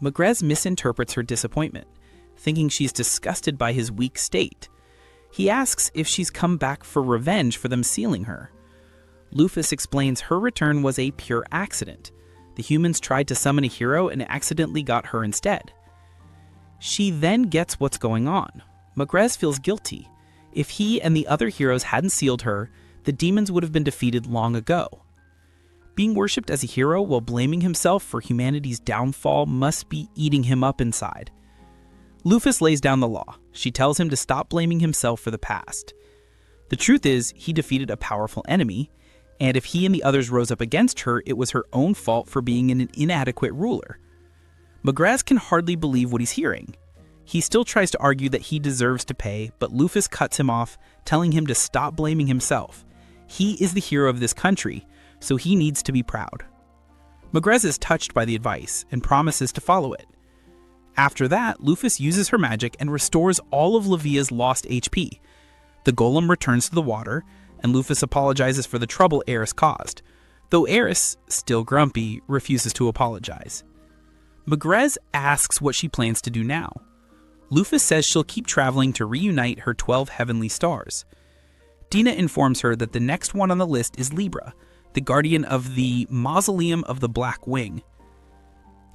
Magrez misinterprets her disappointment, thinking she's disgusted by his weak state. He asks if she's come back for revenge for them sealing her. Lufus explains her return was a pure accident. The humans tried to summon a hero and accidentally got her instead. She then gets what's going on. Magrez feels guilty. If he and the other heroes hadn't sealed her, the demons would have been defeated long ago. Being worshipped as a hero while blaming himself for humanity's downfall must be eating him up inside. Lufus lays down the law. She tells him to stop blaming himself for the past. The truth is, he defeated a powerful enemy, and if he and the others rose up against her, it was her own fault for being an inadequate ruler. Magrez can hardly believe what he's hearing. He still tries to argue that he deserves to pay, but Lufus cuts him off, telling him to stop blaming himself. He is the hero of this country, so he needs to be proud. Magrez is touched by the advice and promises to follow it. After that, Lufus uses her magic and restores all of Levia's lost HP. The golem returns to the water, and Lufus apologizes for the trouble Eris caused, though Eris, still grumpy, refuses to apologize. Magrez asks what she plans to do now. Lufus says she'll keep traveling to reunite her 12 heavenly stars. Dina informs her that the next one on the list is Libra, the guardian of the Mausoleum of the Black Wing.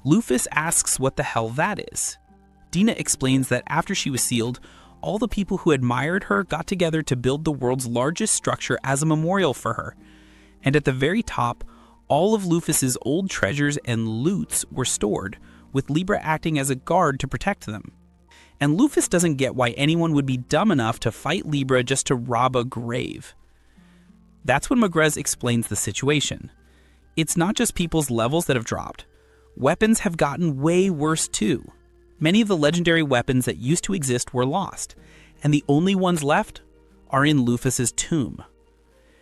Lufus asks what the hell that is. Dina explains that after she was sealed, all the people who admired her got together to build the world's largest structure as a memorial for her. And at the very top, all of Lufus's old treasures and loots were stored, with Libra acting as a guard to protect them. And Lufus doesn't get why anyone would be dumb enough to fight Libra just to rob a grave. That's when Magrez explains the situation. It's not just people's levels that have dropped. Weapons have gotten way worse too. Many of the legendary weapons that used to exist were lost, and the only ones left are in Lufus's tomb.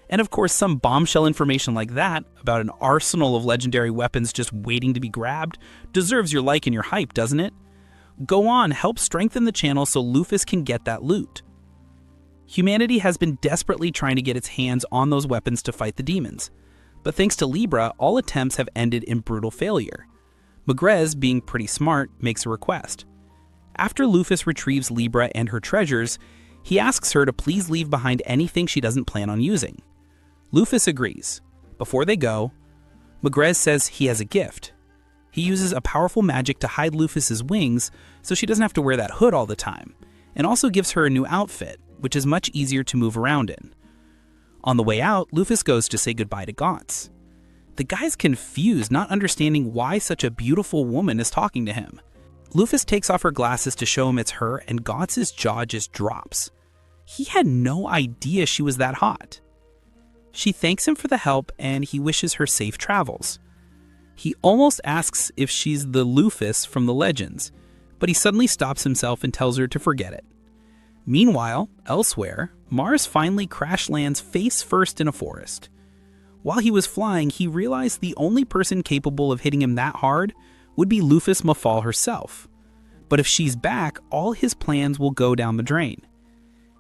And of course, some bombshell information like that, about an arsenal of legendary weapons just waiting to be grabbed, deserves your like and your hype, doesn't it? Go on, help strengthen the channel so Lufus can get that loot. Humanity has been desperately trying to get its hands on those weapons to fight the demons, but thanks to Libra, all attempts have ended in brutal failure. Magrez, being pretty smart, makes a request. After Lufus retrieves Libra and her treasures, he asks her to please leave behind anything she doesn't plan on using. Lufus agrees. Before they go, Magrez says he has a gift. He uses a powerful magic to hide Lufus's wings so she doesn't have to wear that hood all the time, and also gives her a new outfit, which is much easier to move around in. On the way out, Lufus goes to say goodbye to Gauntz. The guy's confused, not understanding why such a beautiful woman is talking to him. Lufus takes off her glasses to show him it's her, and Gauntz's jaw just drops. He had no idea she was that hot. She thanks him for the help, and he wishes her safe travels. He almost asks if she's the Lufus from the legends, but he suddenly stops himself and tells her to forget it. Meanwhile, elsewhere, Mars finally crash lands face first in a forest. While he was flying, he realized the only person capable of hitting him that hard would be Lufus Mafal herself. But if she's back, all his plans will go down the drain.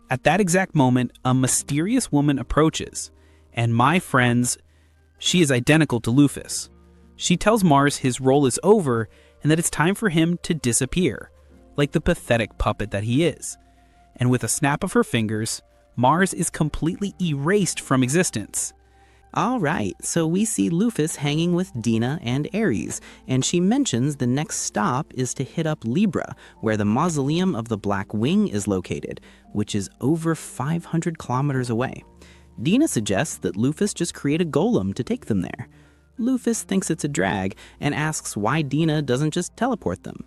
At that exact moment, a mysterious woman approaches, and my friends, she is identical to Lufus. She tells Mars his role is over and that it's time for him to disappear, like the pathetic puppet that he is. And with a snap of her fingers, Mars is completely erased from existence. All right, so we see Lufus hanging with Dina and Ares, and she mentions the next stop is to hit up Libra, where the Mausoleum of the Black Wing is located, which is over 500 kilometers away. Dina suggests that Lufus just create a golem to take them there. Lufus thinks it's a drag and asks why Dina doesn't just teleport them.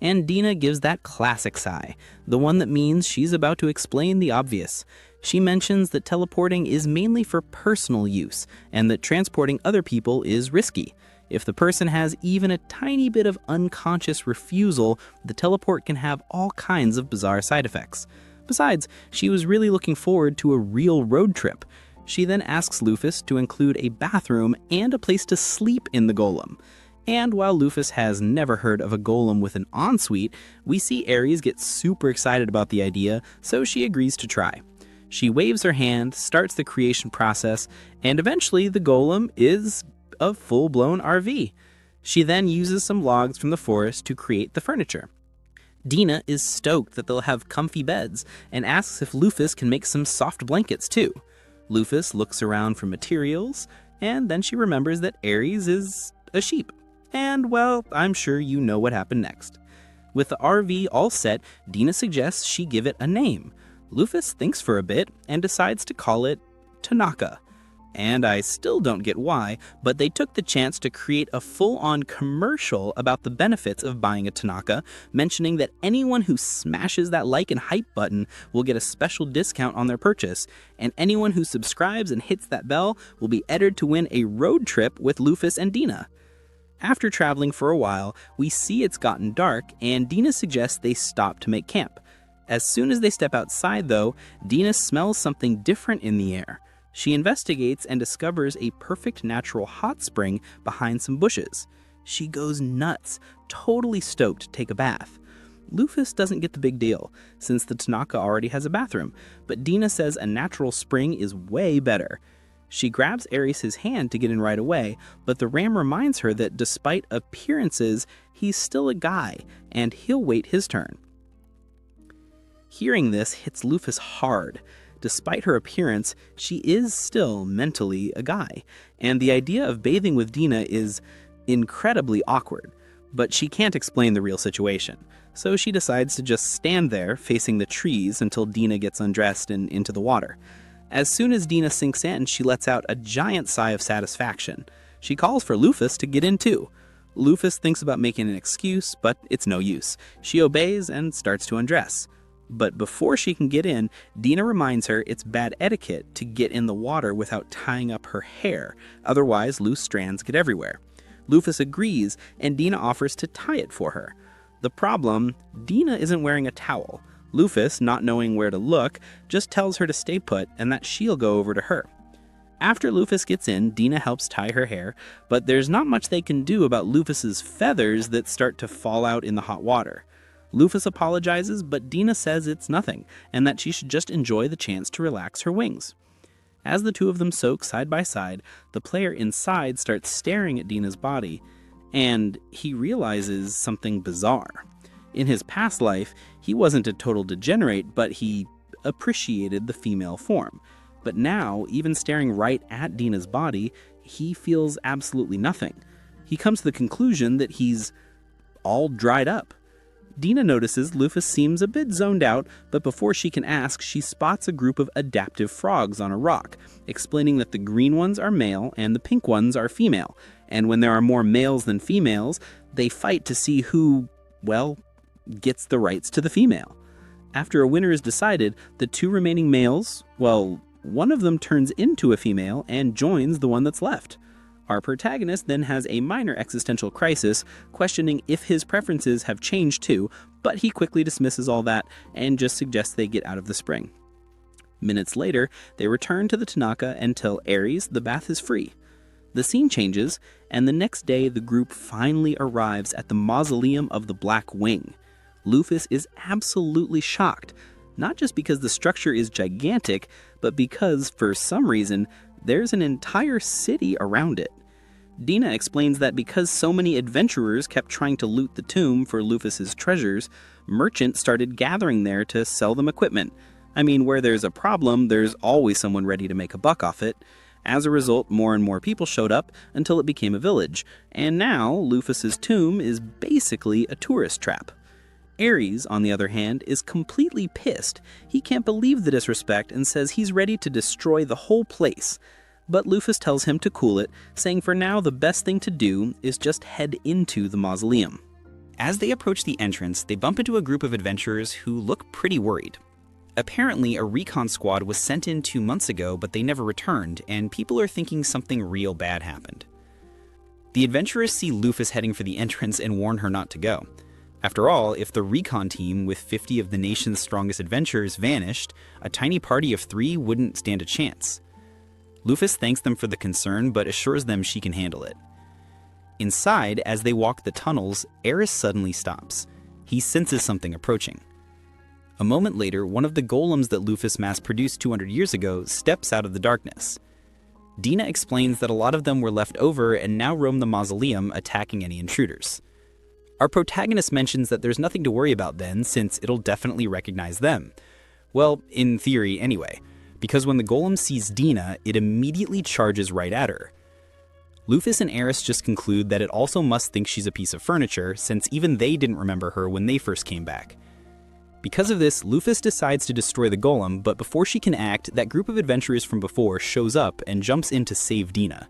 And Dina gives that classic sigh, the one that means she's about to explain the obvious. She mentions that teleporting is mainly for personal use, and that transporting other people is risky. If the person has even a tiny bit of unconscious refusal, the teleport can have all kinds of bizarre side effects. Besides, she was really looking forward to a real road trip. She then asks Lufus to include a bathroom and a place to sleep in the golem. And while Lufus has never heard of a golem with an ensuite, we see Ares get super excited about the idea, so she agrees to try. She waves her hand, starts the creation process, and eventually the golem is a full-blown RV. She then uses some logs from the forest to create the furniture. Dina is stoked that they'll have comfy beds and asks if Lufus can make some soft blankets too. Lufus looks around for materials, and then she remembers that Ares is a sheep. And, well, I'm sure you know what happened next. With the RV all set, Dina suggests she give it a name. Lufus thinks for a bit and decides to call it Tanaka. And I still don't get why, but they took the chance to create a full-on commercial about the benefits of buying a Tanaka, mentioning that anyone who smashes that like and hype button will get a special discount on their purchase, and anyone who subscribes and hits that bell will be entered to win a road trip with Lufus and Dina. After traveling for a while, we see it's gotten dark, and Dina suggests they stop to make camp. As soon as they step outside, though, Dina smells something different in the air. She investigates and discovers a perfect natural hot spring behind some bushes. She goes nuts, totally stoked to take a bath. Lufus doesn't get the big deal, since the Tanaka already has a bathroom, but Dina says a natural spring is way better. She grabs Ares' hand to get in right away, but the ram reminds her that despite appearances, he's still a guy, and he'll wait his turn. Hearing this hits Lufus hard. Despite her appearance, she is still mentally a guy, and the idea of bathing with Dina is incredibly awkward, but she can't explain the real situation, so she decides to just stand there facing the trees until Dina gets undressed and into the water. As soon as Dina sinks in, she lets out a giant sigh of satisfaction. She calls for Lufus to get in too. Lufus thinks about making an excuse, but it's no use. She obeys and starts to undress. But before she can get in, Dina reminds her it's bad etiquette to get in the water without tying up her hair, otherwise loose strands get everywhere. Lufus agrees, and Dina offers to tie it for her. The problem, Dina isn't wearing a towel. Lufus, not knowing where to look, just tells her to stay put and that she'll go over to her. After Lufus gets in, Dina helps tie her hair, but there's not much they can do about Lufus's feathers that start to fall out in the hot water. Lufus apologizes, but Dina says it's nothing, and that she should just enjoy the chance to relax her wings. As the two of them soak side by side, the player inside starts staring at Dina's body, and he realizes something bizarre. In his past life, he wasn't a total degenerate, but he appreciated the female form. But now, even staring right at Dina's body, he feels absolutely nothing. He comes to the conclusion that he's all dried up. Dina notices Lufus seems a bit zoned out, but before she can ask, she spots a group of adaptive frogs on a rock, explaining that the green ones are male and the pink ones are female, and when there are more males than females, they fight to see who, well, gets the rights to the female. After a winner is decided, the two remaining males, well, one of them turns into a female and joins the one that's left. Our protagonist then has a minor existential crisis, questioning if his preferences have changed too, but he quickly dismisses all that and just suggests they get out of the spring. Minutes later, they return to the Tanaka and tell Ares the bath is free. The scene changes, and the next day the group finally arrives at the Mausoleum of the Black Wing. Lufus is absolutely shocked, not just because the structure is gigantic, but because, for some reason, there's an entire city around it. Dina explains that because so many adventurers kept trying to loot the tomb for Lufus's treasures, merchants started gathering there to sell them equipment. I mean, where there's a problem, there's always someone ready to make a buck off it. As a result, more and more people showed up until it became a village, and now Lufus's tomb is basically a tourist trap. Ares, on the other hand, is completely pissed. He can't believe the disrespect and says he's ready to destroy the whole place. But Lufus tells him to cool it, saying for now the best thing to do is just head into the mausoleum. As they approach the entrance, they bump into a group of adventurers who look pretty worried. Apparently, a recon squad was sent in 2 months ago, but they never returned, and people are thinking something real bad happened. The adventurers see Lufus heading for the entrance and warn her not to go. After all, if the recon team with 50 of the nation's strongest adventurers vanished, a tiny party of 3 wouldn't stand a chance. Lufus thanks them for the concern, but assures them she can handle it. Inside, as they walk the tunnels, Ares suddenly stops. He senses something approaching. A moment later, one of the golems that Lufus mass-produced 200 years ago steps out of the darkness. Dina explains that a lot of them were left over and now roam the mausoleum, attacking any intruders. Our protagonist mentions that there's nothing to worry about then, since it'll definitely recognize them. Well, in theory anyway, because when the golem sees Dina, it immediately charges right at her. Lufus and Eris just conclude that it also must think she's a piece of furniture, since even they didn't remember her when they first came back. Because of this, Lufus decides to destroy the golem, but before she can act, that group of adventurers from before shows up and jumps in to save Dina.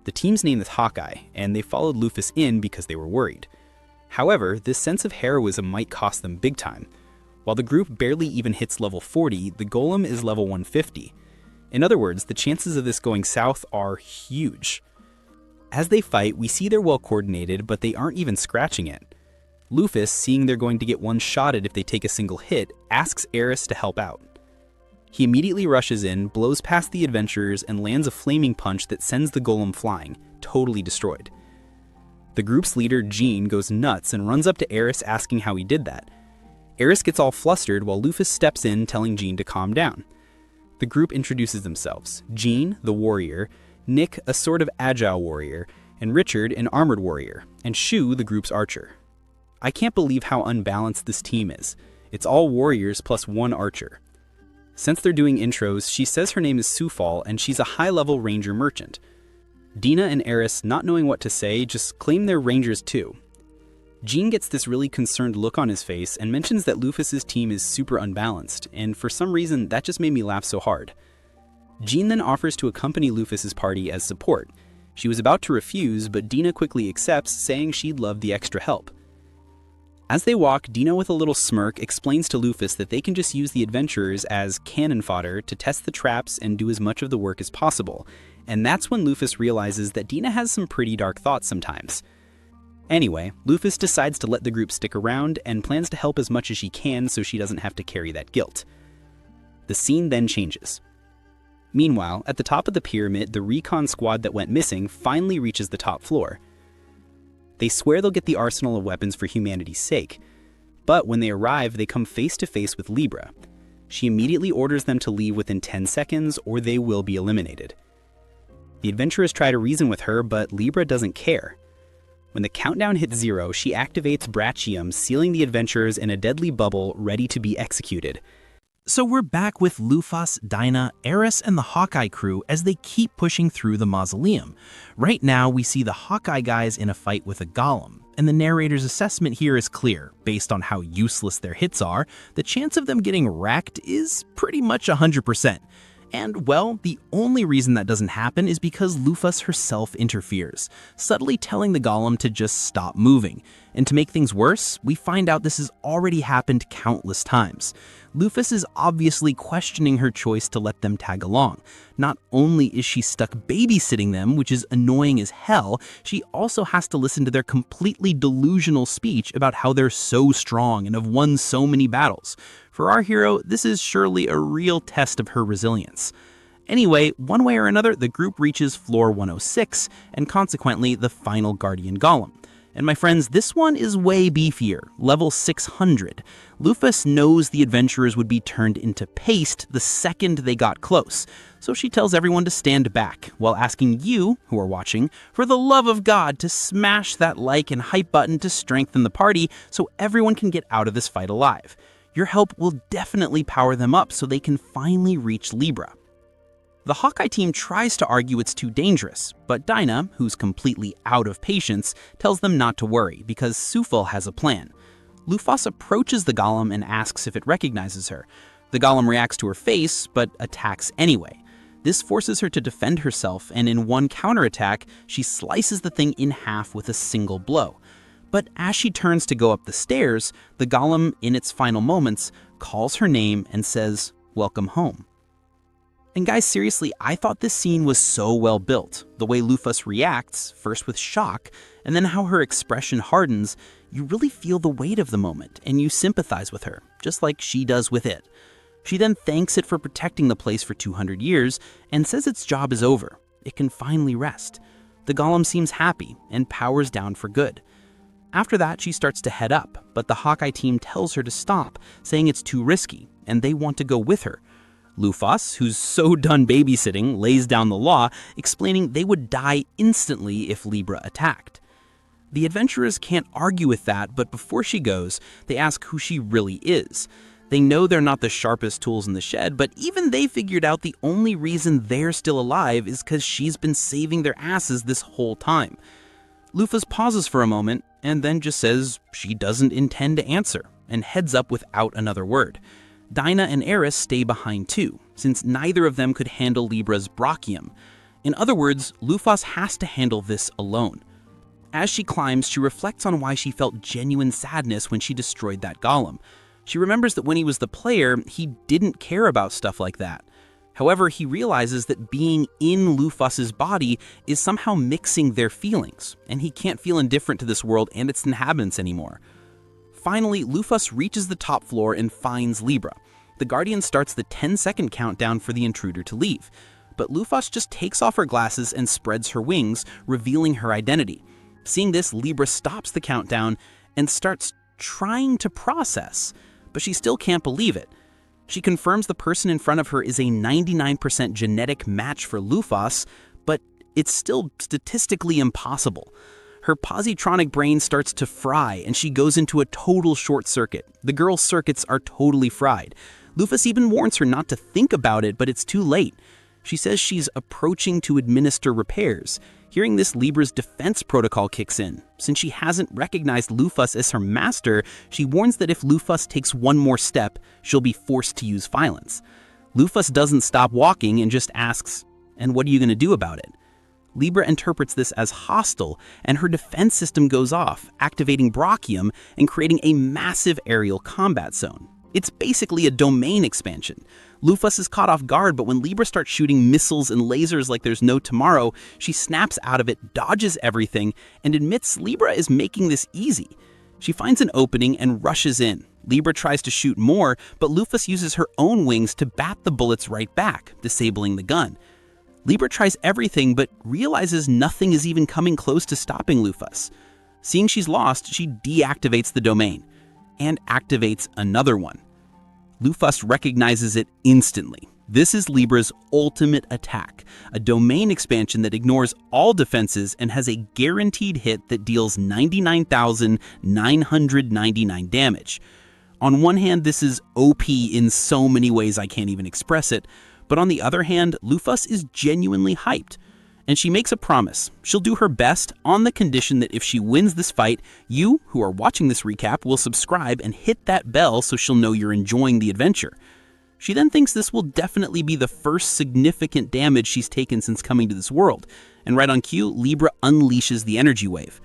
The team's name is Hawkeye, and they followed Lufus in because they were worried. However, this sense of heroism might cost them big time. While the group barely even hits level 40, the golem is level 150. In other words, the chances of this going south are huge. As they fight, we see they're well coordinated, but they aren't even scratching it. Lufus, seeing they're going to get one-shotted if they take a single hit, asks Eris to help out. He immediately rushes in, blows past the adventurers, and lands a flaming punch that sends the golem flying, totally destroyed. The group's leader, Jean, goes nuts and runs up to Eris asking how he did that. Eris gets all flustered while Lufus steps in, telling Jean to calm down. The group introduces themselves: Jean, the warrior, Nick, a sort of agile warrior, and Richard, an armored warrior, and Shu, the group's archer. I can't believe how unbalanced this team is. It's all warriors plus one archer. Since they're doing intros, she says her name is Sufal and she's a high-level ranger merchant. Dina and Eris, not knowing what to say, just claim they're rangers too. Jean gets this really concerned look on his face and mentions that Lufus's team is super unbalanced, and for some reason that just made me laugh so hard. Jean then offers to accompany Lufus's party as support. She was about to refuse, but Dina quickly accepts, saying she'd love the extra help. As they walk, Dina with a little smirk explains to Lufus that they can just use the adventurers as cannon fodder to test the traps and do as much of the work as possible, and that's when Lufus realizes that Dina has some pretty dark thoughts sometimes. Anyway, Lufus decides to let the group stick around and plans to help as much as she can so she doesn't have to carry that guilt. The scene then changes. Meanwhile, at the top of the pyramid, the recon squad that went missing finally reaches the top floor. They swear they'll get the arsenal of weapons for humanity's sake, but when they arrive, they come face to face with Libra. She immediately orders them to leave within 10 seconds or they will be eliminated. The adventurers try to reason with her, but Libra doesn't care. When the countdown hits 0, she activates Brachium, sealing the adventurers in a deadly bubble ready to be executed. So we're back with Lufus, Dina, Eris, and the Hawkeye crew as they keep pushing through the mausoleum. Right now, we see the Hawkeye guys in a fight with a golem, and the narrator's assessment here is clear. Based on how useless their hits are, the chance of them getting wrecked is pretty much 100%. And, well, the only reason that doesn't happen is because Lufus herself interferes, subtly telling the golem to just stop moving. And to make things worse, we find out this has already happened countless times. Lufus is obviously questioning her choice to let them tag along. Not only is she stuck babysitting them, which is annoying as hell, she also has to listen to their completely delusional speech about how they're so strong and have won so many battles. For our hero, this is surely a real test of her resilience. Anyway, one way or another, the group reaches floor 106, and consequently, the final Guardian Golem. And my friends, this one is way beefier, level 600. Lufus knows the adventurers would be turned into paste the second they got close, so she tells everyone to stand back, while asking you, who are watching, for the love of God to smash that like and hype button to strengthen the party so everyone can get out of this fight alive. Your help will definitely power them up so they can finally reach Libra. The Hawkeye team tries to argue it's too dangerous, but Dina, who's completely out of patience, tells them not to worry because Sufal has a plan. Lufus approaches the golem and asks if it recognizes her. The golem reacts to her face, but attacks anyway. This forces her to defend herself, and in one counterattack, she slices the thing in half with a single blow. But as she turns to go up the stairs, the golem, in its final moments, calls her name and says, "Welcome home." And guys, seriously, I thought this scene was so well built. The way Lufus reacts, first with shock, and then how her expression hardens, you really feel the weight of the moment, and you sympathize with her, just like she does with it. She then thanks it for protecting the place for 200 years, and says its job is over. It can finally rest. The golem seems happy, and powers down for good. After that, she starts to head up, but the Hawkeye team tells her to stop, saying it's too risky, and they want to go with her. Lufas, who's so done babysitting, lays down the law, explaining they would die instantly if Libra attacked. The adventurers can't argue with that, but before she goes, they ask who she really is. They know they're not the sharpest tools in the shed, but even they figured out the only reason they're still alive is because she's been saving their asses this whole time. Lufas pauses for a moment, and then just says she doesn't intend to answer, and heads up without another word. Dinah and Eris stay behind too, since neither of them could handle Libra's Brachium. In other words, Lufas has to handle this alone. As she climbs, she reflects on why she felt genuine sadness when she destroyed that golem. She remembers that when he was the player, he didn't care about stuff like that. However, he realizes that being in Lufas's body is somehow mixing their feelings, and he can't feel indifferent to this world and its inhabitants anymore. Finally, Lufas reaches the top floor and finds Libra. The Guardian starts the 10-second countdown for the intruder to leave, but Lufas just takes off her glasses and spreads her wings, revealing her identity. Seeing this, Libra stops the countdown and starts trying to process, but she still can't believe it. She confirms the person in front of her is a 99% genetic match for Lufas, but it's still statistically impossible. Her positronic brain starts to fry, and she goes into a total short circuit. The girl's circuits are totally fried. Lufas even warns her not to think about it, but it's too late. She says she's approaching to administer repairs. Hearing this, Libra's defense protocol kicks in. Since she hasn't recognized Lufas as her master, she warns that if Lufas takes one more step, she'll be forced to use violence. Lufas doesn't stop walking and just asks, "And what are you going to do about it?" Libra interprets this as hostile, and her defense system goes off, activating Brachium and creating a massive aerial combat zone. It's basically a domain expansion. Lufas is caught off guard, but when Libra starts shooting missiles and lasers like there's no tomorrow, she snaps out of it, dodges everything, and admits Libra is making this easy. She finds an opening and rushes in. Libra tries to shoot more, but Lufas uses her own wings to bat the bullets right back, disabling the gun. Libra tries everything, but realizes nothing is even coming close to stopping Lufas. Seeing she's lost, she deactivates the domain, and activates another one. Lufas recognizes it instantly. This is Libra's ultimate attack, a domain expansion that ignores all defenses and has a guaranteed hit that deals 99,999 damage. On one hand, this is OP in so many ways I can't even express it, but on the other hand, Lufas is genuinely hyped. And she makes a promise. She'll do her best on the condition that if she wins this fight, you, who are watching this recap, will subscribe and hit that bell so she'll know you're enjoying the adventure. She then thinks this will definitely be the first significant damage she's taken since coming to this world, and right on cue, Libra unleashes the energy wave.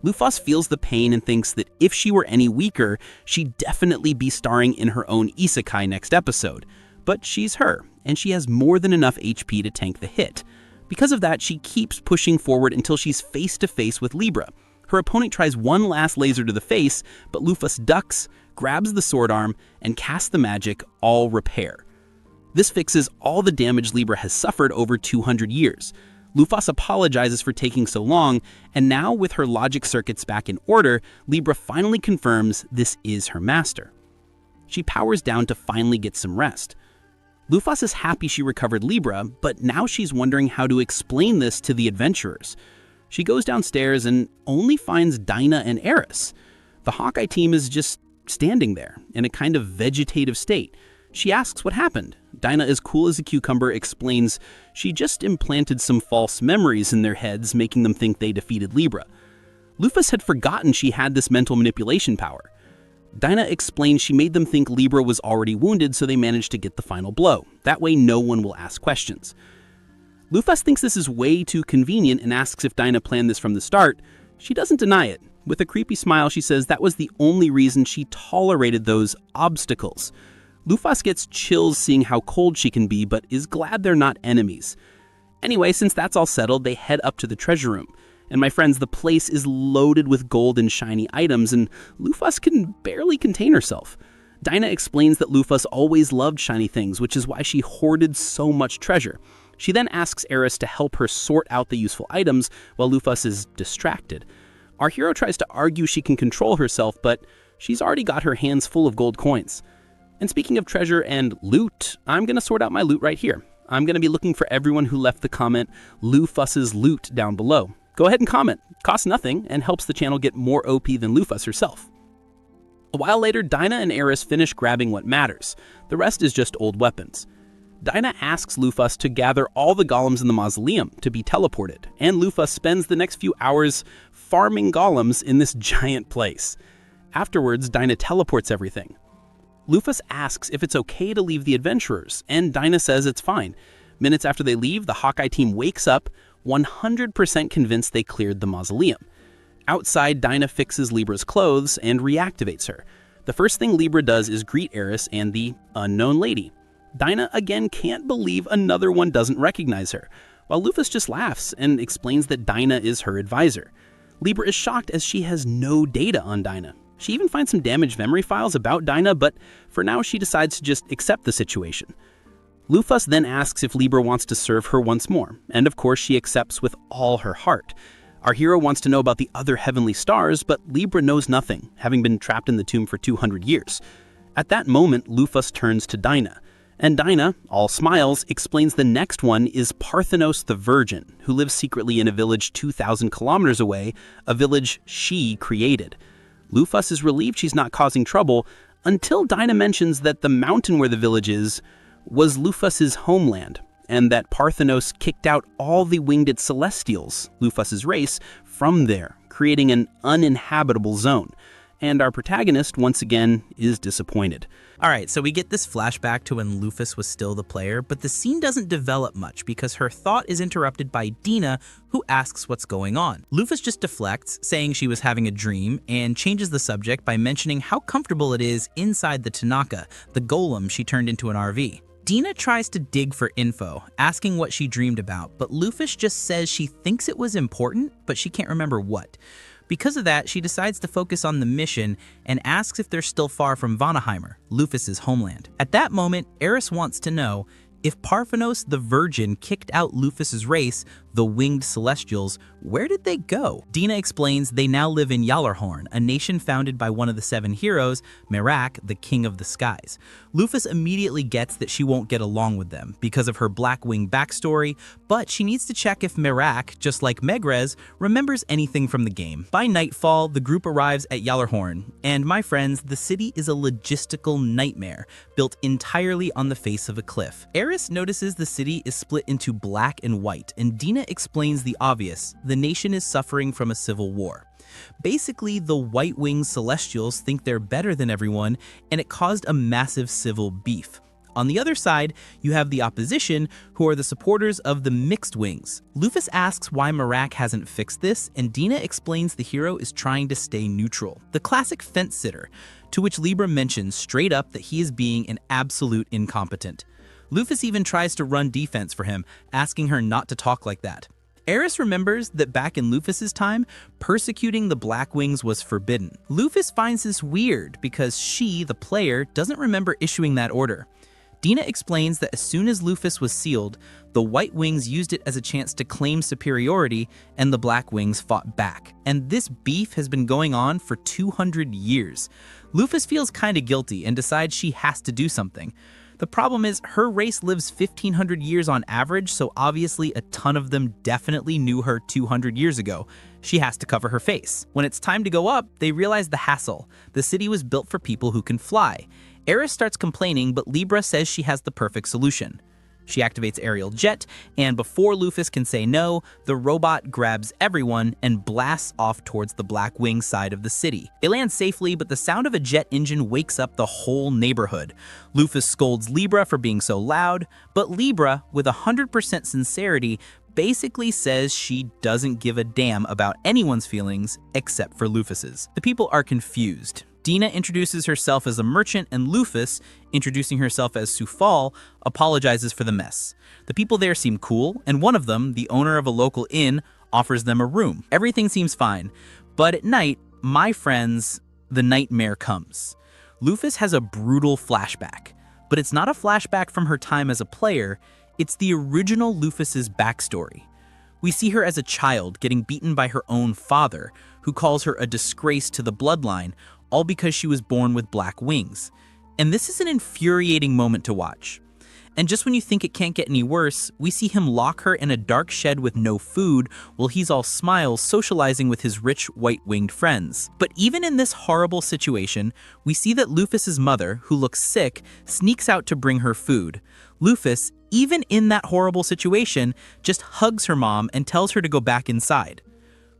Lufas feels the pain and thinks that if she were any weaker, she'd definitely be starring in her own isekai next episode. But she's her, and she has more than enough HP to tank the hit. Because of that, she keeps pushing forward until she's face to face with Libra. Her opponent tries one last laser to the face, but Lufas ducks, grabs the sword arm, and casts the magic All Repair. This fixes all the damage Libra has suffered over 200 years. Lufas apologizes for taking so long, and now with her logic circuits back in order, Libra finally confirms this is her master. She powers down to finally get some rest. Lufas is happy she recovered Libra, but now she's wondering how to explain this to the adventurers. She goes downstairs and only finds Dinah and Eris. The Hawkeye team is just standing there, in a kind of vegetative state. She asks what happened. Dinah, as cool as a cucumber, explains she just implanted some false memories in their heads, making them think they defeated Libra. Lufas had forgotten she had this mental manipulation power. Dinah explains she made them think Libra was already wounded, so they managed to get the final blow. That way no one will ask questions. Lufas thinks this is way too convenient and asks if Dinah planned this from the start. She doesn't deny it. With a creepy smile, she says that was the only reason she tolerated those obstacles. Lufas gets chills seeing how cold she can be, but is glad they're not enemies. Anyway, since that's all settled, they head up to the treasure room. And my friends, the place is loaded with gold and shiny items, and Lufas can barely contain herself. Dinah explains that Lufas always loved shiny things, which is why she hoarded so much treasure. She then asks Eris to help her sort out the useful items while Lufas is distracted. Our hero tries to argue she can control herself, but she's already got her hands full of gold coins. And speaking of treasure and loot, I'm going to sort out my loot right here. I'm going to be looking for everyone who left the comment Lufuss's loot down below. Go ahead and comment. Costs nothing and helps the channel get more OP than Lufus herself. A while later, Dinah and Eris finish grabbing what matters. The rest is just old weapons. Dinah asks Lufus to gather all the golems in the mausoleum to be teleported, and Lufus spends the next few hours farming golems in this giant place. Afterwards, Dinah teleports everything. Lufus asks if it's okay to leave the adventurers, and Dinah says it's fine. Minutes after they leave, the Hawkeye team wakes up, 100% convinced they cleared the mausoleum. Outside, Dinah fixes Libra's clothes and reactivates her. The first thing Libra does is greet Eris and the unknown lady. Dinah again can't believe another one doesn't recognize her, while Lufus just laughs and explains that Dinah is her advisor. Libra is shocked as she has no data on Dinah. She even finds some damaged memory files about Dinah, but for now she decides to just accept the situation. Lufus then asks if Libra wants to serve her once more, and of course she accepts with all her heart. Our hero wants to know about the other heavenly stars, but Libra knows nothing, having been trapped in the tomb for 200 years. At that moment, Lufus turns to Dinah, and Dinah, all smiles, explains the next one is Parthenos the Virgin, who lives secretly in a village 2,000 kilometers away, a village she created. Lufus is relieved she's not causing trouble, until Dinah mentions that the mountain where the village is was Lufus's homeland, and that Parthenos kicked out all the winged Celestials, Lufus's race, from there, creating an uninhabitable zone. And our protagonist, once again, is disappointed. Alright, so we get this flashback to when Lufus was still the player, but the scene doesn't develop much because her thought is interrupted by Dinah, who asks what's going on. Lufus just deflects, saying she was having a dream, and changes the subject by mentioning how comfortable it is inside the Tanaka, the golem she turned into an RV. Dinah tries to dig for info, asking what she dreamed about, but Lufus just says she thinks it was important, but she can't remember what. Because of that, she decides to focus on the mission and asks if they're still far from Vanaheimer, Lufus's homeland. At that moment, Eris wants to know if Parthenos the Virgin kicked out Lufus's race, the Winged Celestials, where did they go? Dinah explains they now live in Gjallarhorn, a nation founded by one of the 7 heroes, Merak, the King of the Skies. Lufus immediately gets that she won't get along with them because of her Blackwing backstory, but she needs to check if Merak, just like Megrez, remembers anything from the game. By nightfall, the group arrives at Gjallarhorn, and my friends, the city is a logistical nightmare, built entirely on the face of a cliff. Eris notices the city is split into black and white, and Dinah explains the obvious: the nation is suffering from a civil war. Basically, the White-Winged Celestials think they're better than everyone, and it caused a massive civil beef. On the other side, you have the opposition, who are the supporters of the Mixed Wings. Lufus asks why Merak hasn't fixed this, and Dinah explains the hero is trying to stay neutral. The classic fence-sitter, to which Libra mentions straight up that he is being an absolute incompetent. Lufus even tries to run defense for him, asking her not to talk like that. Eris remembers that back in Lufus's time, persecuting the Blackwings was forbidden. Lufus finds this weird because she, the player, doesn't remember issuing that order. Dinah explains that as soon as Lufus was sealed, the White Wings used it as a chance to claim superiority, and the Black Wings fought back. And this beef has been going on for 200 years. Lufus feels kinda guilty and decides she has to do something. The problem is, her race lives 1,500 years on average, so obviously a ton of them definitely knew her 200 years ago. She has to cover her face. When it's time to go up, they realize the hassle. The city was built for people who can fly. Eris starts complaining, but Libra says she has the perfect solution. She activates Aerial Jet, and before Lufus can say no, the robot grabs everyone and blasts off towards the Blackwing side of the city. They land safely, but the sound of a jet engine wakes up the whole neighborhood. Lufus scolds Libra for being so loud, but Libra, with 100% sincerity, basically says she doesn't give a damn about anyone's feelings except for Lufus's. The people are confused. Dinah introduces herself as a merchant, and Lufus, introducing herself as Sufal, apologizes for the mess. The people there seem cool, and one of them, the owner of a local inn, offers them a room. Everything seems fine, but at night, my friends, the nightmare comes. Lufus has a brutal flashback, but it's not a flashback from her time as a player, it's the original Lufus's backstory. We see her as a child getting beaten by her own father, who calls her a disgrace to the bloodline, all because she was born with black wings. And this is an infuriating moment to watch. And just when you think it can't get any worse, we see him lock her in a dark shed with no food while he's all smiles socializing with his rich white-winged friends. But even in this horrible situation, we see that Lufus's mother, who looks sick, sneaks out to bring her food. Lufus, even in that horrible situation, just hugs her mom and tells her to go back inside.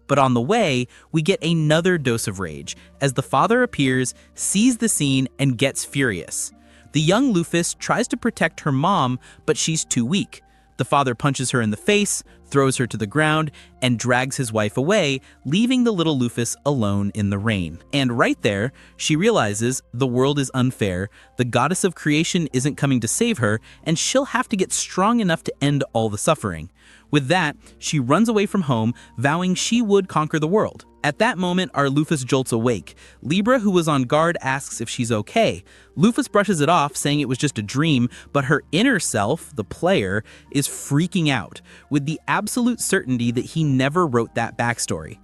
But on the way, we get another dose of rage as the father appears, sees the scene, and gets furious. The young Lufus tries to protect her mom, but she's too weak. The father punches her in the face, throws her to the ground, and drags his wife away, leaving the little Lufus alone in the rain. And right there, she realizes the world is unfair, the goddess of creation isn't coming to save her, and she'll have to get strong enough to end all the suffering. With that, she runs away from home, vowing she would conquer the world. At that moment, our Lufus jolts awake. Libra, who was on guard, asks if she's okay. Lufus brushes it off, saying it was just a dream, but her inner self, the player, is freaking out, with the absolute certainty that he never wrote that backstory.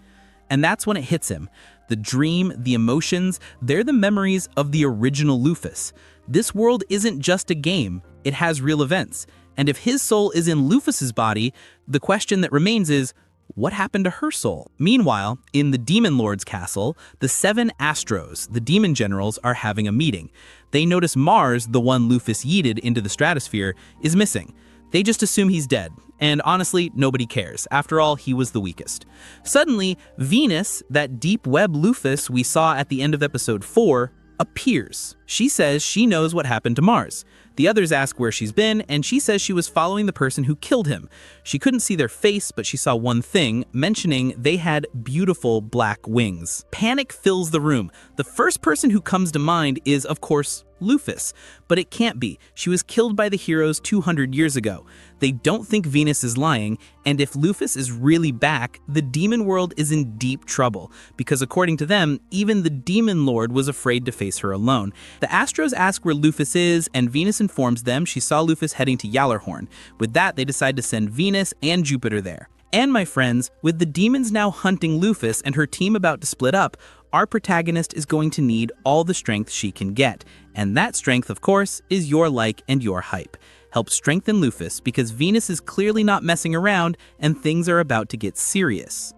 And that's when it hits him. The dream, the emotions, they're the memories of the original Lufus. This world isn't just a game, it has real events. And if his soul is in Lufus's body, the question that remains is, what happened to her soul? Meanwhile, in the Demon Lord's castle, the 7 Astros, the demon generals, are having a meeting. They notice Mars, the one Lufus yeeted into the stratosphere, is missing. They just assume he's dead, and honestly, nobody cares. After all, he was the weakest. Suddenly, Venus, that deep web Lufus we saw at the end of episode 4, appears. She says she knows what happened to Mars. The others ask where she's been, and she says she was following the person who killed him. She couldn't see their face, but she saw one thing, mentioning they had beautiful black wings. Panic fills the room. The first person who comes to mind is, of course, Lufus. But it can't be. She was killed by the heroes 200 years ago. They don't think Venus is lying, and if Lufus is really back, the demon world is in deep trouble, because according to them, even the Demon Lord was afraid to face her alone. The Astros ask where Lufus is, and Venus informs them she saw Lufus heading to Yallarhorn. With that, they decide to send Venus and Jupiter there. And my friends, with the demons now hunting Lufus and her team about to split up, our protagonist is going to need all the strength she can get. And that strength, of course, is your like and your hype. Help strengthen Lufus because Venus is clearly not messing around and things are about to get serious.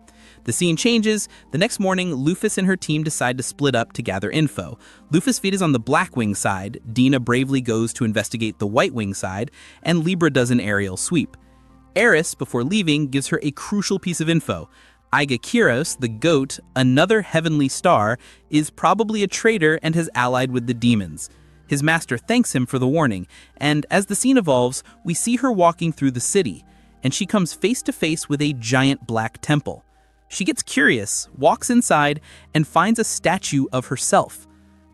The scene changes. The next morning, Lufus and her team decide to split up to gather info. Lufus Feet is on the Blackwing side, Dina bravely goes to investigate the Whitewing side, and Libra does an aerial sweep. Eris, before leaving, gives her a crucial piece of info. Iga Kiros, the goat, another heavenly star, is probably a traitor and has allied with the demons. His master thanks him for the warning, and as the scene evolves, we see her walking through the city, and she comes face to face with a giant black temple. She gets curious, walks inside, and finds a statue of herself.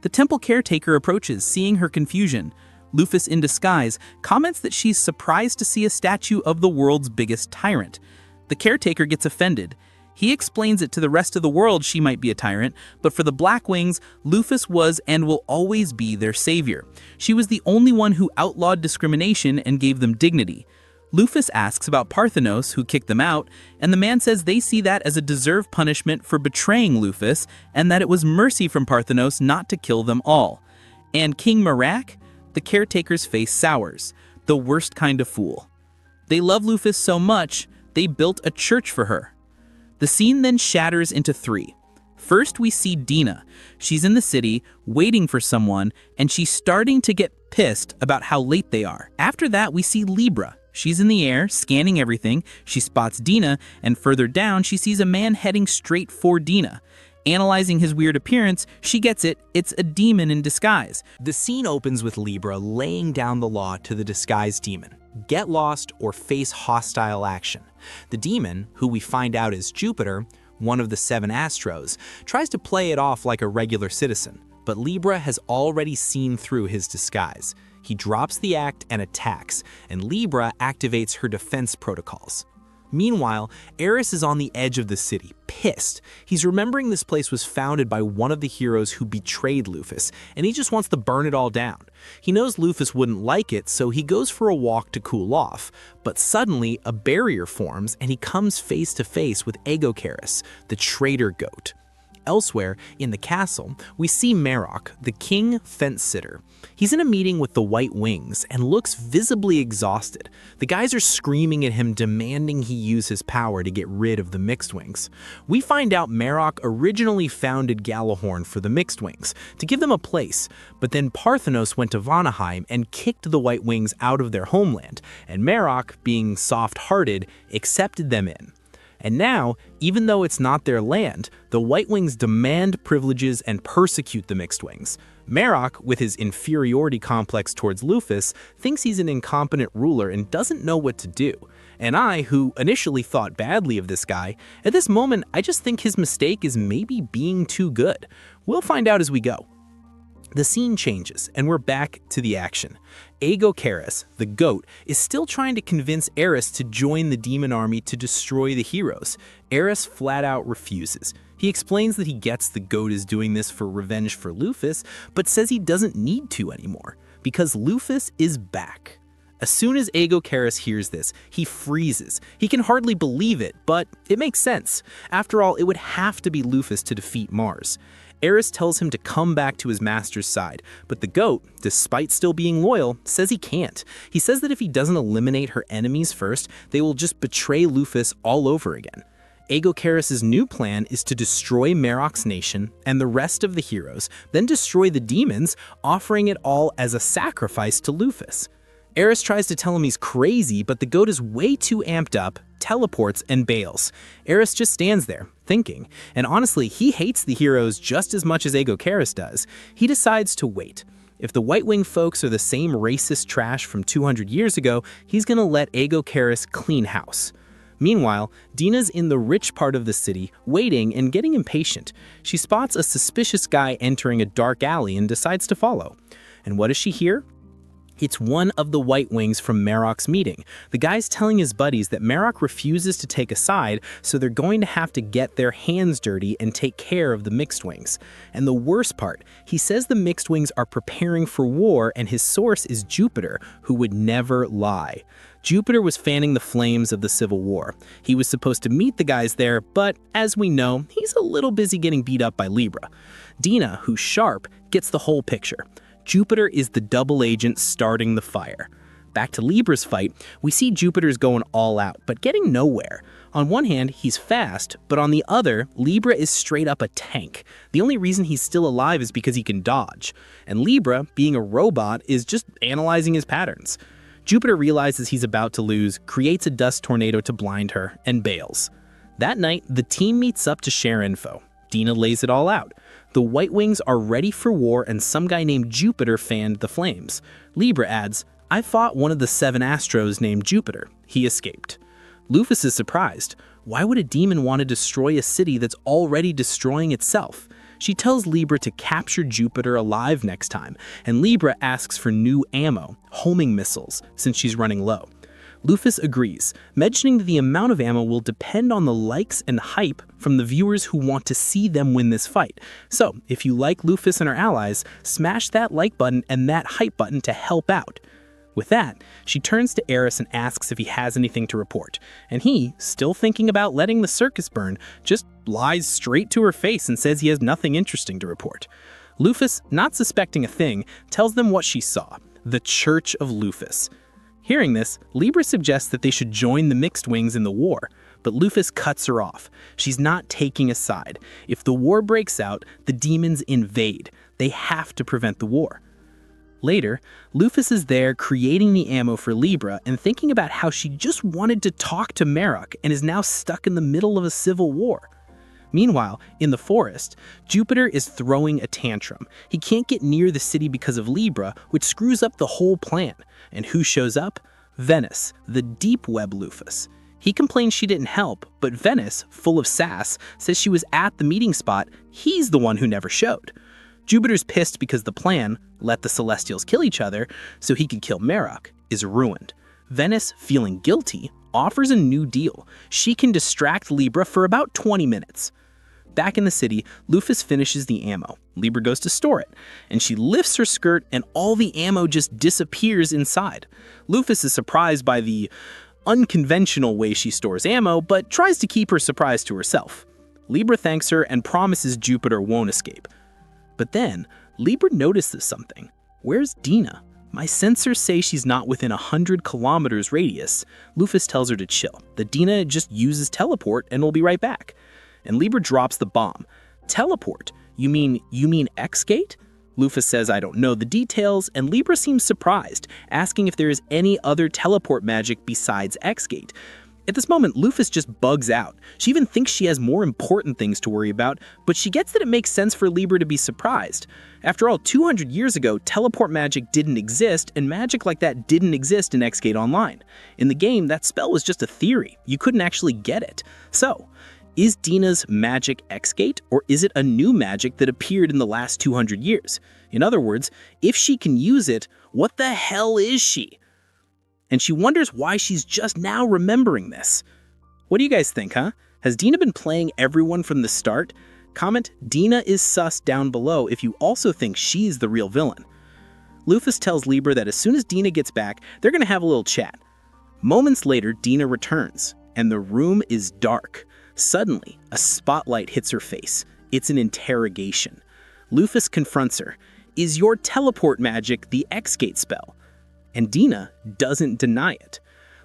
The temple caretaker approaches, seeing her confusion. Lufus, in disguise, comments that she's surprised to see a statue of the world's biggest tyrant. The caretaker gets offended. He explains it to the rest of the world she might be a tyrant, but for the Blackwings, Lufus was and will always be their savior. She was the only one who outlawed discrimination and gave them dignity. Lufus asks about Parthenos, who kicked them out, and the man says they see that as a deserved punishment for betraying Lufus, and that it was mercy from Parthenos not to kill them all. And King Merak? The caretaker's face sours. The worst kind of fool. They love Lufus so much, they built a church for her. The scene then shatters into 3. First, we see Dina. She's in the city, waiting for someone, and she's starting to get pissed about how late they are. After that, we see Libra. She's in the air, scanning everything. She spots Dina, and further down, she sees a man heading straight for Dina. Analyzing his weird appearance, she gets it. It's a demon in disguise. The scene opens with Libra laying down the law to the disguised demon. Get lost or face hostile action. The demon, who we find out is Jupiter, one of the 7 Astros, tries to play it off like a regular citizen, but Libra has already seen through his disguise. He drops the act and attacks, and Libra activates her defense protocols. Meanwhile, Eris is on the edge of the city, pissed. He's remembering this place was founded by one of the heroes who betrayed Lufus, and he just wants to burn it all down. He knows Lufus wouldn't like it, so he goes for a walk to cool off. But suddenly, a barrier forms, and he comes face to face with Egocaris, the traitor goat. Elsewhere, in the castle, we see Marok, the king fence-sitter. He's in a meeting with the White Wings and looks visibly exhausted. The guys are screaming at him, demanding he use his power to get rid of the Mixed Wings. We find out Marok originally founded Gjallarhorn for the Mixed Wings, to give them a place, but then Parthenos went to Vanaheim and kicked the White Wings out of their homeland, and Marok, being soft-hearted, accepted them in. And now, even though it's not their land, the White Wings demand privileges and persecute the Mixed Wings. Marok, with his inferiority complex towards Lufus, thinks he's an incompetent ruler and doesn't know what to do. And I, who initially thought badly of this guy, at this moment I just think his mistake is maybe being too good. We'll find out as we go. The scene changes, and we're back to the action. Aego Karis, the goat, is still trying to convince Eris to join the demon army to destroy the heroes. Eris flat out refuses. He explains that he gets the goat is doing this for revenge for Lufus, but says he doesn't need to anymore, because Lufus is back. As soon as Aego Karis hears this, he freezes. He can hardly believe it, but it makes sense. After all, it would have to be Lufus to defeat Mars. Eris tells him to come back to his master's side, but the goat, despite still being loyal, says he can't. He says that if he doesn't eliminate her enemies first, they will just betray Lufus all over again. Aego Karis' new plan is to destroy Marok's nation and the rest of the heroes, then destroy the demons, offering it all as a sacrifice to Lufus. Eris tries to tell him he's crazy, but the goat is way too amped up, teleports, and bails. Eris just stands there, thinking, and honestly, he hates the heroes just as much as Aego Karis does. He decides to wait. If the White Wing folks are the same racist trash from 200 years ago, he's gonna let Aego Karis clean house. Meanwhile, Dina's in the rich part of the city, waiting and getting impatient. She spots a suspicious guy entering a dark alley and decides to follow. And what does she hear? It's one of the White Wings from Marok's meeting. The guy's telling his buddies that Marok refuses to take a side, so they're going to have to get their hands dirty and take care of the Mixed Wings. And the worst part, he says the Mixed Wings are preparing for war and his source is Jupiter, who would never lie. Jupiter was fanning the flames of the Civil War. He was supposed to meet the guys there, but as we know, he's a little busy getting beat up by Libra. Dina, who's sharp, gets the whole picture. Jupiter is the double agent starting the fire. Back to Libra's fight, we see Jupiter's going all out, but getting nowhere. On one hand, he's fast, but on the other, Libra is straight up a tank. The only reason he's still alive is because he can dodge. And Libra, being a robot, is just analyzing his patterns. Jupiter realizes he's about to lose, creates a dust tornado to blind her, and bails. That night, the team meets up to share info. Dina lays it all out. The White Wings are ready for war and some guy named Jupiter fanned the flames. Libra adds, I fought one of the 7 Astros named Jupiter. He escaped. Lufus is surprised. Why would a demon want to destroy a city that's already destroying itself? She tells Libra to capture Jupiter alive next time, and Libra asks for new ammo, homing missiles, since she's running low. Lufus agrees, mentioning that the amount of ammo will depend on the likes and hype from the viewers who want to see them win this fight. So, if you like Lufus and her allies, smash that like button and that hype button to help out. With that, she turns to Eris and asks if he has anything to report, and he, still thinking about letting the circus burn, just lies straight to her face and says he has nothing interesting to report. Lufus, not suspecting a thing, tells them what she saw, the Church of Lufus. Hearing this, Libra suggests that they should join the Mixed Wings in the war, but Lufus cuts her off. She's not taking a side. If the war breaks out, the demons invade. They have to prevent the war. Later, Lufus is there creating the ammo for Libra and thinking about how she just wanted to talk to Marok and is now stuck in the middle of a civil war. Meanwhile, in the forest, Jupiter is throwing a tantrum. He can't get near the city because of Libra, which screws up the whole plan. And who shows up? Venus, the deep web Lufus. He complains she didn't help, but Venus, full of sass, says she was at the meeting spot. He's the one who never showed. Jupiter's pissed because the plan, let the Celestials kill each other so he could kill Marok, is ruined. Venus, feeling guilty, offers a new deal. She can distract Libra for about 20 minutes. Back in the city, Lufus finishes the ammo. Libra goes to store it, and she lifts her skirt and all the ammo just disappears inside. Lufus is surprised by the unconventional way she stores ammo, but tries to keep her surprise to herself. Libra thanks her and promises Jupiter won't escape. But then, Libra notices something. Where's Dina? My sensors say she's not within 100 kilometers radius. Lufus tells her to chill, that Dina just uses teleport and will be right back. And Libra drops the bomb. Teleport? You mean X-Gate? Lufus says I don't know the details, and Libra seems surprised, asking if there is any other teleport magic besides X-Gate. At this moment, Lufus just bugs out. She even thinks she has more important things to worry about, but she gets that it makes sense for Libra to be surprised. After all, 200 years ago, teleport magic didn't exist, and magic like that didn't exist in X-Gate Online. In the game, that spell was just a theory. You couldn't actually get it. So, is Dina's magic X-Gate, or is it a new magic that appeared in the last 200 years? In other words, if she can use it, what the hell is she? And she wonders why she's just now remembering this. What do you guys think, huh? Has Dina been playing everyone from the start? Comment Dina is sus down below if you also think she's the real villain. Lufus tells Libra that as soon as Dina gets back, they're going to have a little chat. Moments later, Dina returns, and the room is dark. Suddenly, a spotlight hits her face. It's an interrogation. Lufus confronts her. Is your teleport magic the X-Gate spell? And Dina doesn't deny it.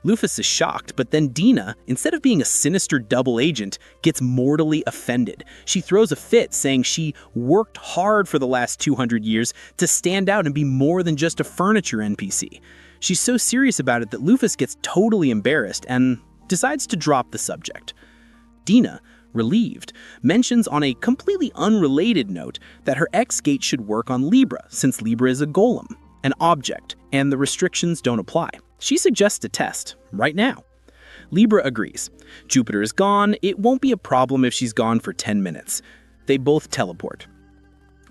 Lufus is shocked, but then Dina, instead of being a sinister double agent, gets mortally offended. She throws a fit, saying she worked hard for the last 200 years to stand out and be more than just a furniture NPC. She's so serious about it that Lufus gets totally embarrassed and decides to drop the subject. Dina, relieved, mentions on a completely unrelated note that her X-Gate should work on Libra, since Libra is a golem, an object, and the restrictions don't apply. She suggests a test, right now. Libra agrees. Jupiter is gone, it won't be a problem if she's gone for 10 minutes. They both teleport.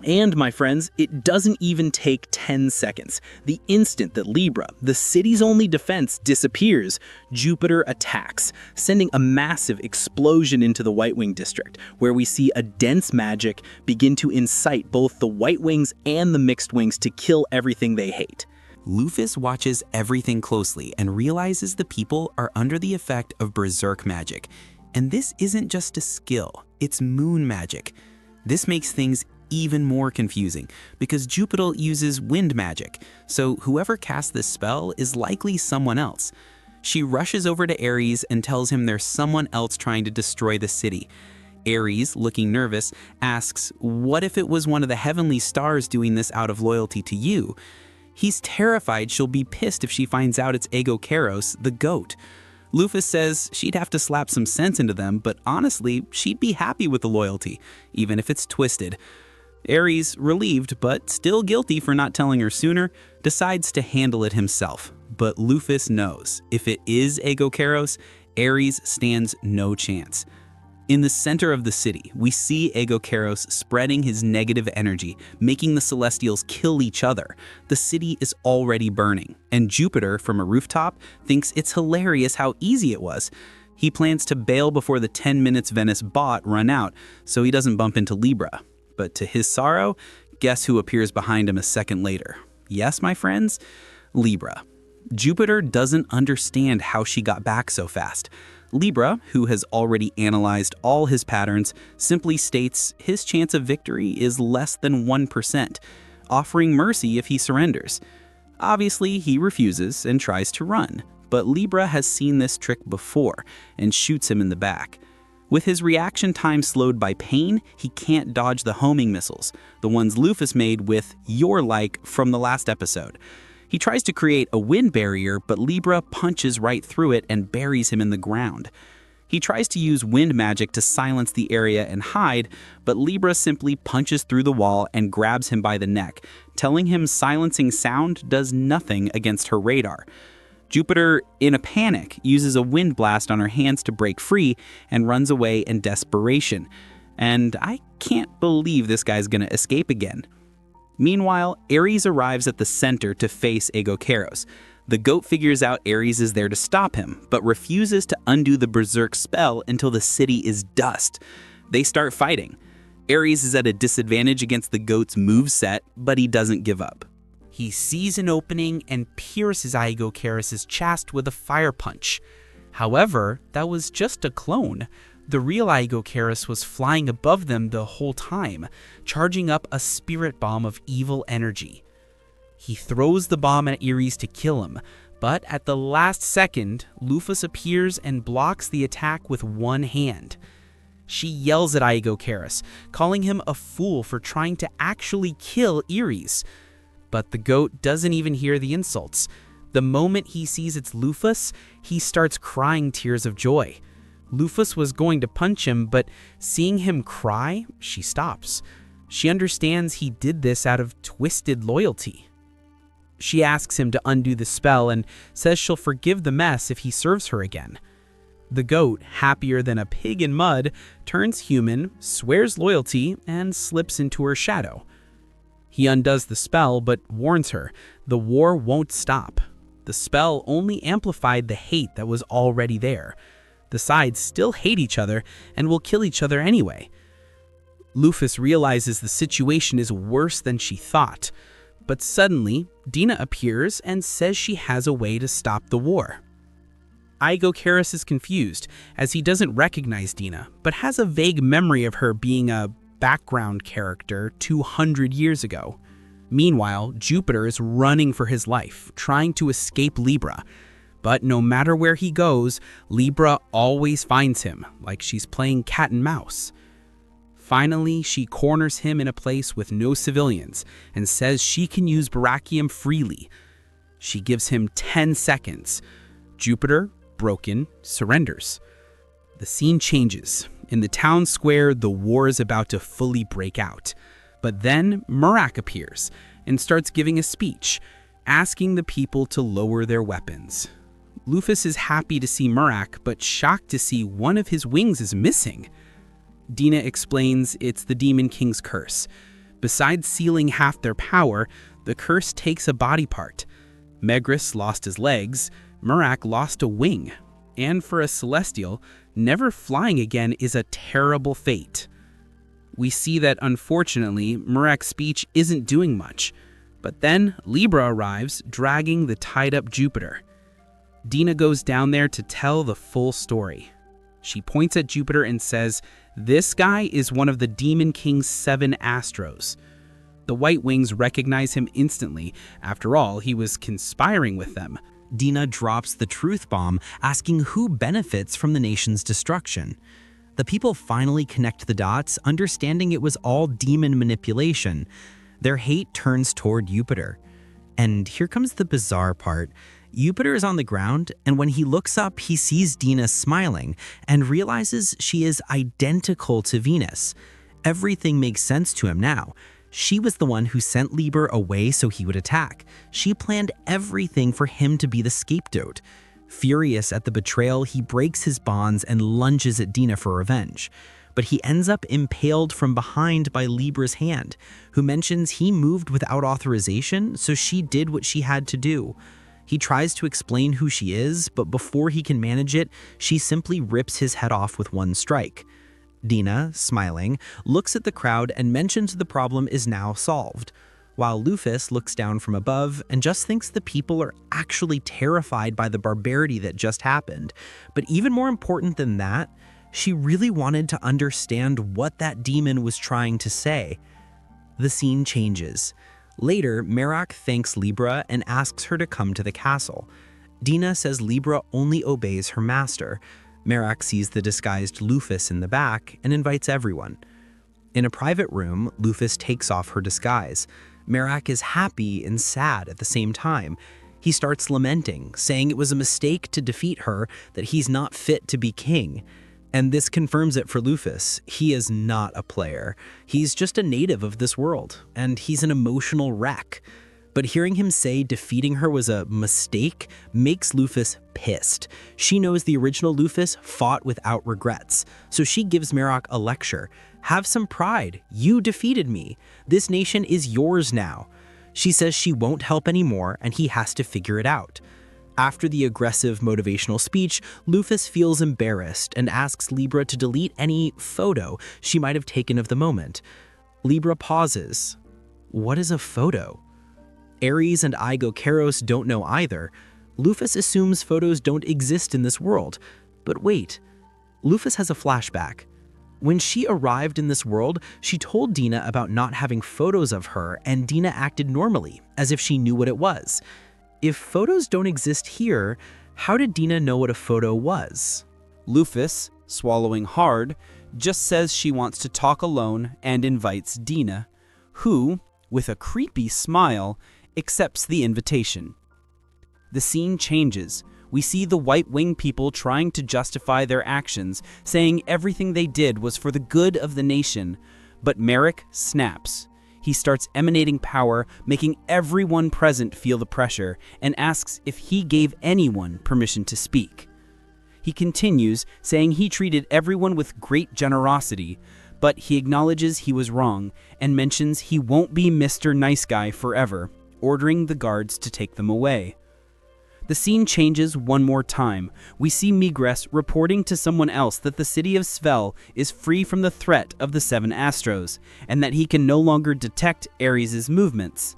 And, my friends, it doesn't even take 10 seconds. The instant that Libra, the city's only defense, disappears, Jupiter attacks, sending a massive explosion into the White Wing district, where we see a dense magic begin to incite both the White Wings and the Mixed Wings to kill everything they hate. Lufus watches everything closely and realizes the people are under the effect of berserk magic. And this isn't just a skill, it's moon magic. This makes things even more confusing, because Jupiter uses wind magic, so whoever casts this spell is likely someone else. She rushes over to Ares and tells him there's someone else trying to destroy the city. Ares, looking nervous, asks, what if it was one of the heavenly stars doing this out of loyalty to you? He's terrified she'll be pissed if she finds out it's Aegokeros, the goat. Lufus says she'd have to slap some sense into them, but honestly, she'd be happy with the loyalty, even if it's twisted. Ares, relieved but still guilty for not telling her sooner, decides to handle it himself. But Lufus knows, if it is Aegokeros, Ares stands no chance. In the center of the city, we see Aegokeros spreading his negative energy, making the Celestials kill each other. The city is already burning, and Jupiter, from a rooftop, thinks it's hilarious how easy it was. He plans to bail before the 10 minutes Venice bought run out, so he doesn't bump into Libra. But to his sorrow, guess who appears behind him a second later? Yes, my friends? Libra. Jupiter doesn't understand how she got back so fast. Libra, who has already analyzed all his patterns, simply states his chance of victory is less than 1%, offering mercy if he surrenders. Obviously, he refuses and tries to run, but Libra has seen this trick before and shoots him in the back. With his reaction time slowed by pain, he can't dodge the homing missiles, the ones Lufus made with "you're like" from the last episode. He tries to create a wind barrier, but Libra punches right through it and buries him in the ground. He tries to use wind magic to silence the area and hide, but Libra simply punches through the wall and grabs him by the neck, telling him silencing sound does nothing against her radar. Jupiter, in a panic, uses a wind blast on her hands to break free and runs away in desperation. And I can't believe this guy's gonna escape again. Meanwhile, Ares arrives at the center to face Aegokeros. The goat figures out Ares is there to stop him, but refuses to undo the berserk spell until the city is dust. They start fighting. Ares is at a disadvantage against the goat's moveset, but he doesn't give up. He sees an opening and pierces Aegokeros' chest with a fire punch. However, that was just a clone. The real Aegocaris was flying above them the whole time, charging up a spirit bomb of evil energy. He throws the bomb at Ares to kill him, but at the last second, Lufus appears and blocks the attack with one hand. She yells at Aegocaris, calling him a fool for trying to actually kill Ares. But the goat doesn't even hear the insults. The moment he sees it's Lufus, he starts crying tears of joy. Lufus was going to punch him, but seeing him cry, she stops. She understands he did this out of twisted loyalty. She asks him to undo the spell and says she'll forgive the mess if he serves her again. The goat, happier than a pig in mud, turns human, swears loyalty, and slips into her shadow. He undoes the spell, but warns her the war won't stop. The spell only amplified the hate that was already there. The sides still hate each other and will kill each other anyway. Lufus realizes the situation is worse than she thought, but suddenly Dina appears and says she has a way to stop the war. Aegocaris is confused as he doesn't recognize Dina, but has a vague memory of her being a background character 200 years ago. Meanwhile, Jupiter is running for his life, trying to escape Libra. But no matter where he goes, Libra always finds him, like she's playing cat and mouse. Finally, she corners him in a place with no civilians and says she can use Barakium freely. She gives him 10 seconds. Jupiter, broken, surrenders. The scene changes. In the town square, the war is about to fully break out. But then Merak appears and starts giving a speech, asking the people to lower their weapons. Lufus is happy to see Merak, but shocked to see one of his wings is missing. Dina explains it's the Demon King's curse. Besides sealing half their power, the curse takes a body part. Megris lost his legs, Merak lost a wing, and for a Celestial, never flying again is a terrible fate. We see that unfortunately, Merak's speech isn't doing much, but then Libra arrives, dragging the tied-up Jupiter. Dina goes down there to tell the full story. She points at Jupiter and says, "This guy is one of the Demon King's 7 Astros." The White Wings recognize him instantly. After all, he was conspiring with them. Dina drops the truth bomb, asking who benefits from the nation's destruction. The people finally connect the dots, understanding it was all demon manipulation. Their hate turns toward Jupiter. And here comes the bizarre part. Jupiter is on the ground, and when he looks up, he sees Dina smiling and realizes she is identical to Venus. Everything makes sense to him now. She was the one who sent Liber away so he would attack. She planned everything for him to be the scapegoat. Furious at the betrayal, he breaks his bonds and lunges at Dina for revenge. But he ends up impaled from behind by Libra's hand, who mentions he moved without authorization, so she did what she had to do. He tries to explain who she is, but before he can manage it, she simply rips his head off with one strike. Dina, smiling, looks at the crowd and mentions the problem is now solved, while Lufus looks down from above and just thinks the people are actually terrified by the barbarity that just happened. But even more important than that, she really wanted to understand what that demon was trying to say. The scene changes. Later, Merak thanks Libra and asks her to come to the castle. Dina says Libra only obeys her master. Merak sees the disguised Lufus in the back and invites everyone. In a private room, Lufus takes off her disguise. Merak is happy and sad at the same time. He starts lamenting, saying it was a mistake to defeat her, that he's not fit to be king. And this confirms it for Lufus. He is not a player. He's just a native of this world, and he's an emotional wreck. But hearing him say defeating her was a mistake makes Lufus pissed. She knows the original Lufus fought without regrets, so she gives Merak a lecture. Have some pride. You defeated me. This nation is yours now. She says she won't help anymore, and he has to figure it out. After the aggressive motivational speech, Lufus feels embarrassed and asks Libra to delete any photo she might have taken of the moment. Libra pauses. What is a photo? Ares and Aegocaros don't know either. Lufus assumes photos don't exist in this world. But wait, Lufus has a flashback. When she arrived in this world, she told Dina about not having photos of her, and Dina acted normally, as if she knew what it was. If photos don't exist here, how did Dina know what a photo was? Lufus, swallowing hard, just says she wants to talk alone and invites Dina, who, with a creepy smile, accepts the invitation. The scene changes. We see the White Wing people trying to justify their actions, saying everything they did was for the good of the nation. But Merrick snaps. He starts emanating power, making everyone present feel the pressure, and asks if he gave anyone permission to speak. He continues, saying he treated everyone with great generosity, but he acknowledges he was wrong and mentions he won't be Mr. Nice Guy forever, ordering the guards to take them away. The scene changes one more time. We see Migres reporting to someone else that the city of Svel is free from the threat of the Seven Astros, and that he can no longer detect Ares' movements.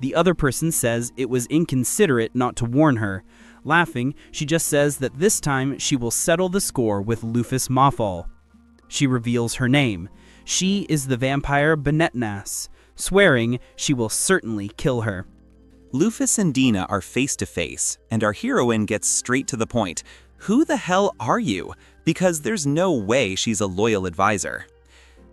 The other person says it was inconsiderate not to warn her. Laughing, she just says that this time she will settle the score with Lufus Mafal. She reveals her name. She is the vampire Benetnas, swearing she will certainly kill her. Lufus and Dina are face to face, and our heroine gets straight to the point. Who the hell are you? Because there's no way she's a loyal advisor.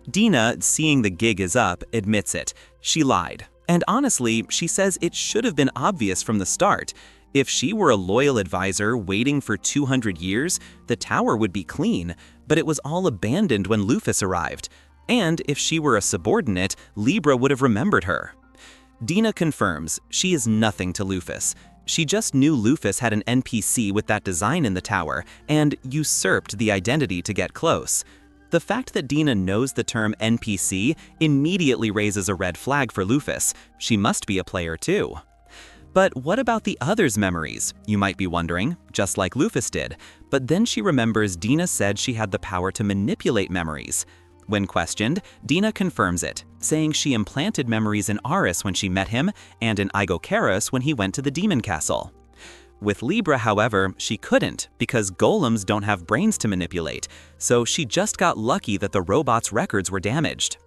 Dina, seeing the gig is up, admits it. She lied. And honestly, she says it should have been obvious from the start. If she were a loyal advisor waiting for 200 years, the tower would be clean, but it was all abandoned when Lufus arrived. And if she were a subordinate, Libra would have remembered her. Dina confirms she is nothing to Lufus. She just knew Lufus had an NPC with that design in the tower and usurped the identity to get close. The fact that Dina knows the term NPC immediately raises a red flag for Lufus. She must be a player too. But what about the others' memories, you might be wondering, just like Lufus did. But then she remembers Dina said she had the power to manipulate memories. When questioned, Dina confirms it, saying she implanted memories in Aris when she met him and in Igokaris when he went to the demon castle. With Libra, however, she couldn't because golems don't have brains to manipulate, so she just got lucky that the robot's records were damaged.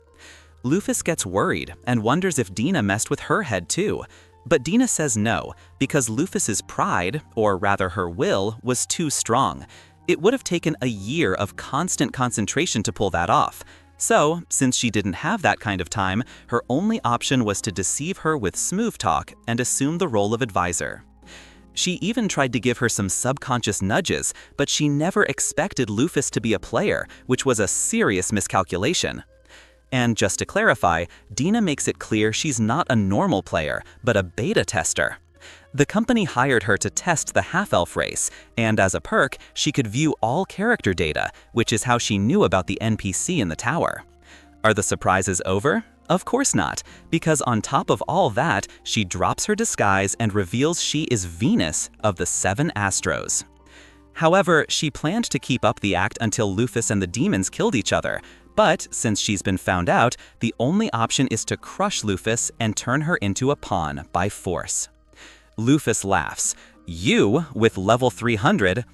Lufus gets worried and wonders if Dina messed with her head too, but Dina says no, because Lufus's pride, or rather her will, was too strong. It would have taken a year of constant concentration to pull that off. So, since she didn't have that kind of time, her only option was to deceive her with smooth talk and assume the role of advisor. She even tried to give her some subconscious nudges, but she never expected Lufus to be a player, which was a serious miscalculation. And just to clarify, Dina makes it clear she's not a normal player, but a beta tester. The company hired her to test the half-elf race, and as a perk, she could view all character data, which is how she knew about the NPC in the tower. Are the surprises over? Of course not, because on top of all that, she drops her disguise and reveals she is Venus of the Seven Astros. However, she planned to keep up the act until Lufus and the demons killed each other, but since she's been found out, the only option is to crush Lufus and turn her into a pawn by force. Lufus laughs. You with level 300?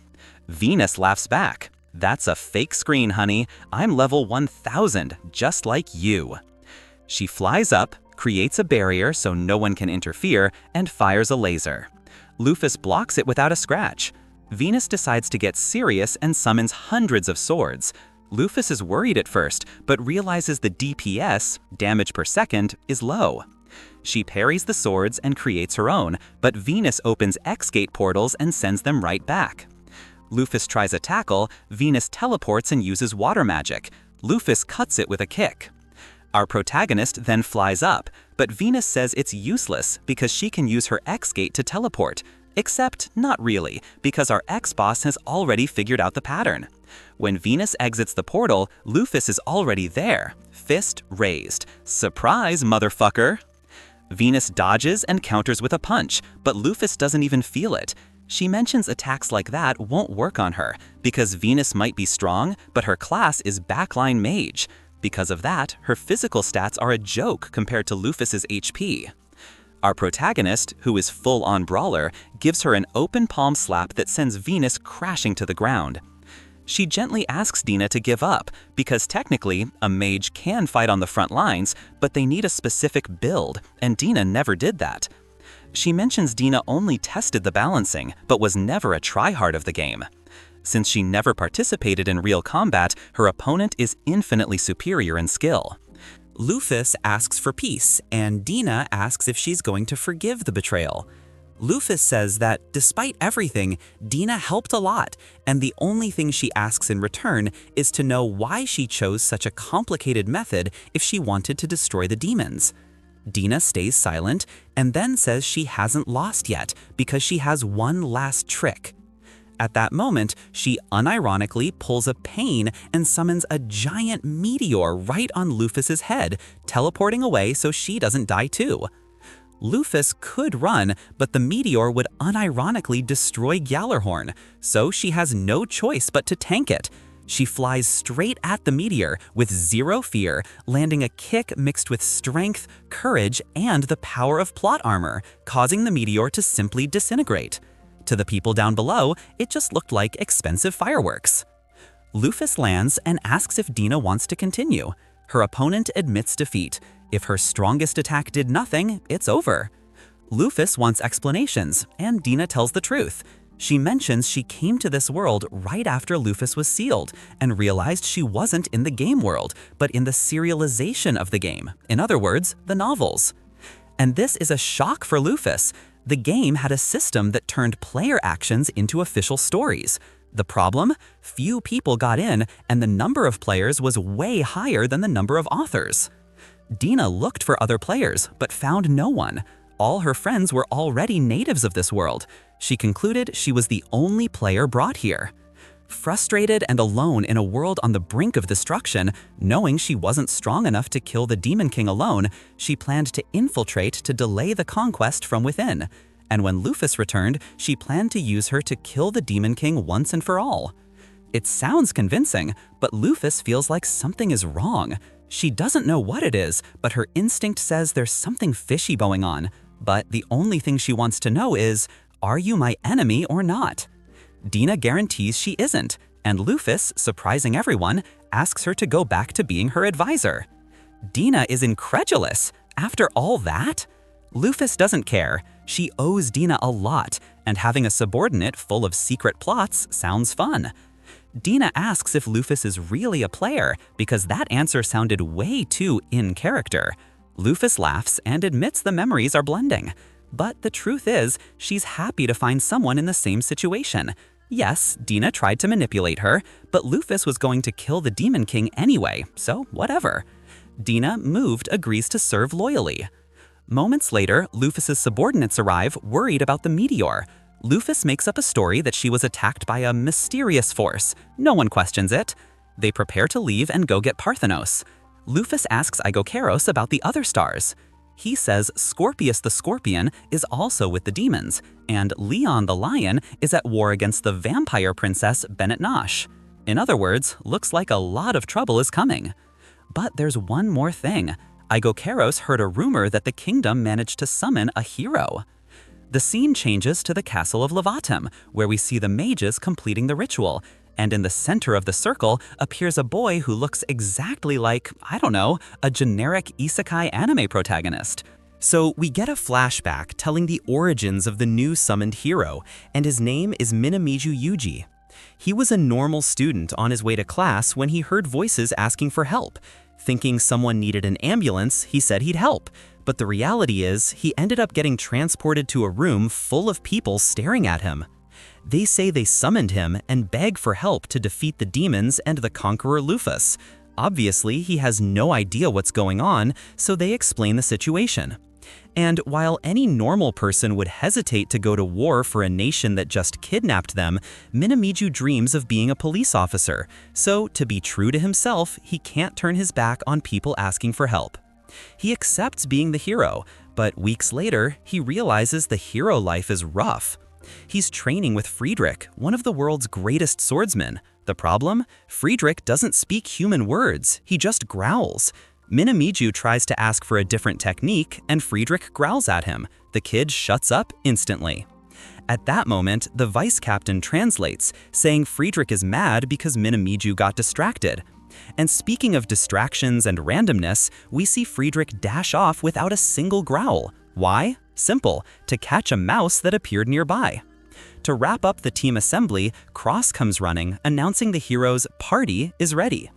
Venus laughs back. That's a fake screen, honey. I'm level 1000, just like you. She flies up, creates a barrier so no one can interfere, and fires a laser. Lufus blocks it without a scratch. Venus decides to get serious and summons hundreds of swords. Lufus is worried at first, but realizes the DPS, damage per second, is low. She parries the swords and creates her own, but Venus opens X-Gate portals and sends them right back. Lufus tries a tackle, Venus teleports and uses water magic. Lufus cuts it with a kick. Our protagonist then flies up, but Venus says it's useless because she can use her X-Gate to teleport. Except not really, because our X-Boss has already figured out the pattern. When Venus exits the portal, Lufus is already there, fist raised. Surprise, motherfucker! Venus dodges and counters with a punch, but Lufus doesn't even feel it. She mentions attacks like that won't work on her, because Venus might be strong, but her class is backline mage. Because of that, her physical stats are a joke compared to Lufus's HP. Our protagonist, who is full-on brawler, gives her an open palm slap that sends Venus crashing to the ground. She gently asks Dina to give up, because technically, a mage can fight on the front lines, but they need a specific build, and Dina never did that. She mentions Dina only tested the balancing, but was never a tryhard of the game. Since she never participated in real combat, her opponent is infinitely superior in skill. Lufus asks for peace, and Dina asks if she's going to forgive the betrayal. Lufus says that despite everything, Dina helped a lot, and the only thing she asks in return is to know why she chose such a complicated method if she wanted to destroy the demons. Dina stays silent and then says she hasn't lost yet because she has one last trick. At that moment, she unironically pulls a Pain and summons a giant meteor right on Lufus's head, teleporting away so she doesn't die too. Lufus could run, but the meteor would unironically destroy Gjallarhorn, so she has no choice but to tank it. She flies straight at the meteor with zero fear, landing a kick mixed with strength, courage, and the power of plot armor, causing the meteor to simply disintegrate. To the people down below, it just looked like expensive fireworks. Lufus lands and asks if Dina wants to continue. Her opponent admits defeat. If her strongest attack did nothing, it's over. Lufus wants explanations, and Dina tells the truth. She mentions she came to this world right after Lufus was sealed and realized she wasn't in the game world, but in the serialization of the game. In other words, the novels. And this is a shock for Lufus. The game had a system that turned player actions into official stories. The problem? Few people got in, and the number of players was way higher than the number of authors. Dina looked for other players, but found no one. All her friends were already natives of this world. She concluded she was the only player brought here. Frustrated and alone in a world on the brink of destruction, knowing she wasn't strong enough to kill the Demon King alone, she planned to infiltrate to delay the conquest from within. And when Lufus returned, she planned to use her to kill the Demon King once and for all. It sounds convincing, but Lufus feels like something is wrong. She doesn't know what it is, but her instinct says there's something fishy going on. But the only thing she wants to know is, are you my enemy or not? Dina guarantees she isn't, and Lufus, surprising everyone, asks her to go back to being her advisor. Dina is incredulous. After all that? Lufus doesn't care. She owes Dina a lot, and having a subordinate full of secret plots sounds fun. Dina asks if Lufus is really a player, because that answer sounded way too in character. Lufus laughs and admits the memories are blending. But the truth is, she's happy to find someone in the same situation. Yes, Dina tried to manipulate her, but Lufus was going to kill the Demon King anyway, so whatever. Dina, moved, agrees to serve loyally. Moments later, Lufus's subordinates arrive, worried about the meteor. Lufus makes up a story that she was attacked by a mysterious force. No one questions it. They prepare to leave and go get Parthenos. Lufus asks Aigokeros about the other stars. He says Scorpius the Scorpion is also with the demons, and Leon the Lion is at war against the vampire princess Bennett Nosh. In other words, looks like a lot of trouble is coming. But there's one more thing. Aigokeros heard a rumor that the kingdom managed to summon a hero. The scene changes to the castle of Levatum, where we see the mages completing the ritual, and in the center of the circle appears a boy who looks exactly like, I don't know, a generic isekai anime protagonist. So we get a flashback telling the origins of the new summoned hero, and his name is Minamiju Yuji. He was a normal student on his way to class when he heard voices asking for help. Thinking someone needed an ambulance, he said he'd help. But the reality is, he ended up getting transported to a room full of people staring at him. They say they summoned him and beg for help to defeat the demons and the conqueror Lufus. Obviously, he has no idea what's going on, so they explain the situation. And while any normal person would hesitate to go to war for a nation that just kidnapped them, Minamiju dreams of being a police officer. So, to be true to himself, he can't turn his back on people asking for help. He accepts being the hero, but weeks later, he realizes the hero life is rough. He's training with Friedrich, one of the world's greatest swordsmen. The problem? Friedrich doesn't speak human words, he just growls. Minamiju tries to ask for a different technique, and Friedrich growls at him. The kid shuts up instantly. At that moment, the vice captain translates, saying Friedrich is mad because Minamiju got distracted. And speaking of distractions and randomness, we see Friedrich dash off without a single growl. Why? Simple, to catch a mouse that appeared nearby. To wrap up the team assembly, Cross comes running, announcing the hero's party is ready.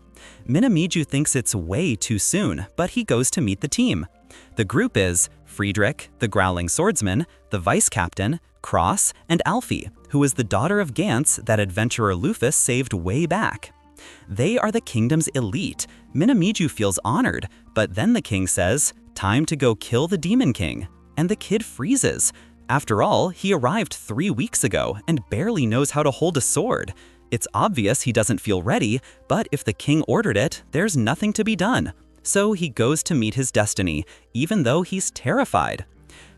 Minamiju thinks it's way too soon, but he goes to meet the team. The group is Friedrich, the Growling Swordsman, the Vice Captain, Cross, and Alfie, who is the daughter of Gantz that adventurer Lufus saved way back. They are the kingdom's elite. Minamiju feels honored, but then the king says, "Time to go kill the Demon King." And the kid freezes. After all, he arrived 3 weeks ago and barely knows how to hold a sword. It's obvious he doesn't feel ready, but if the king ordered it, there's nothing to be done. So he goes to meet his destiny, even though he's terrified.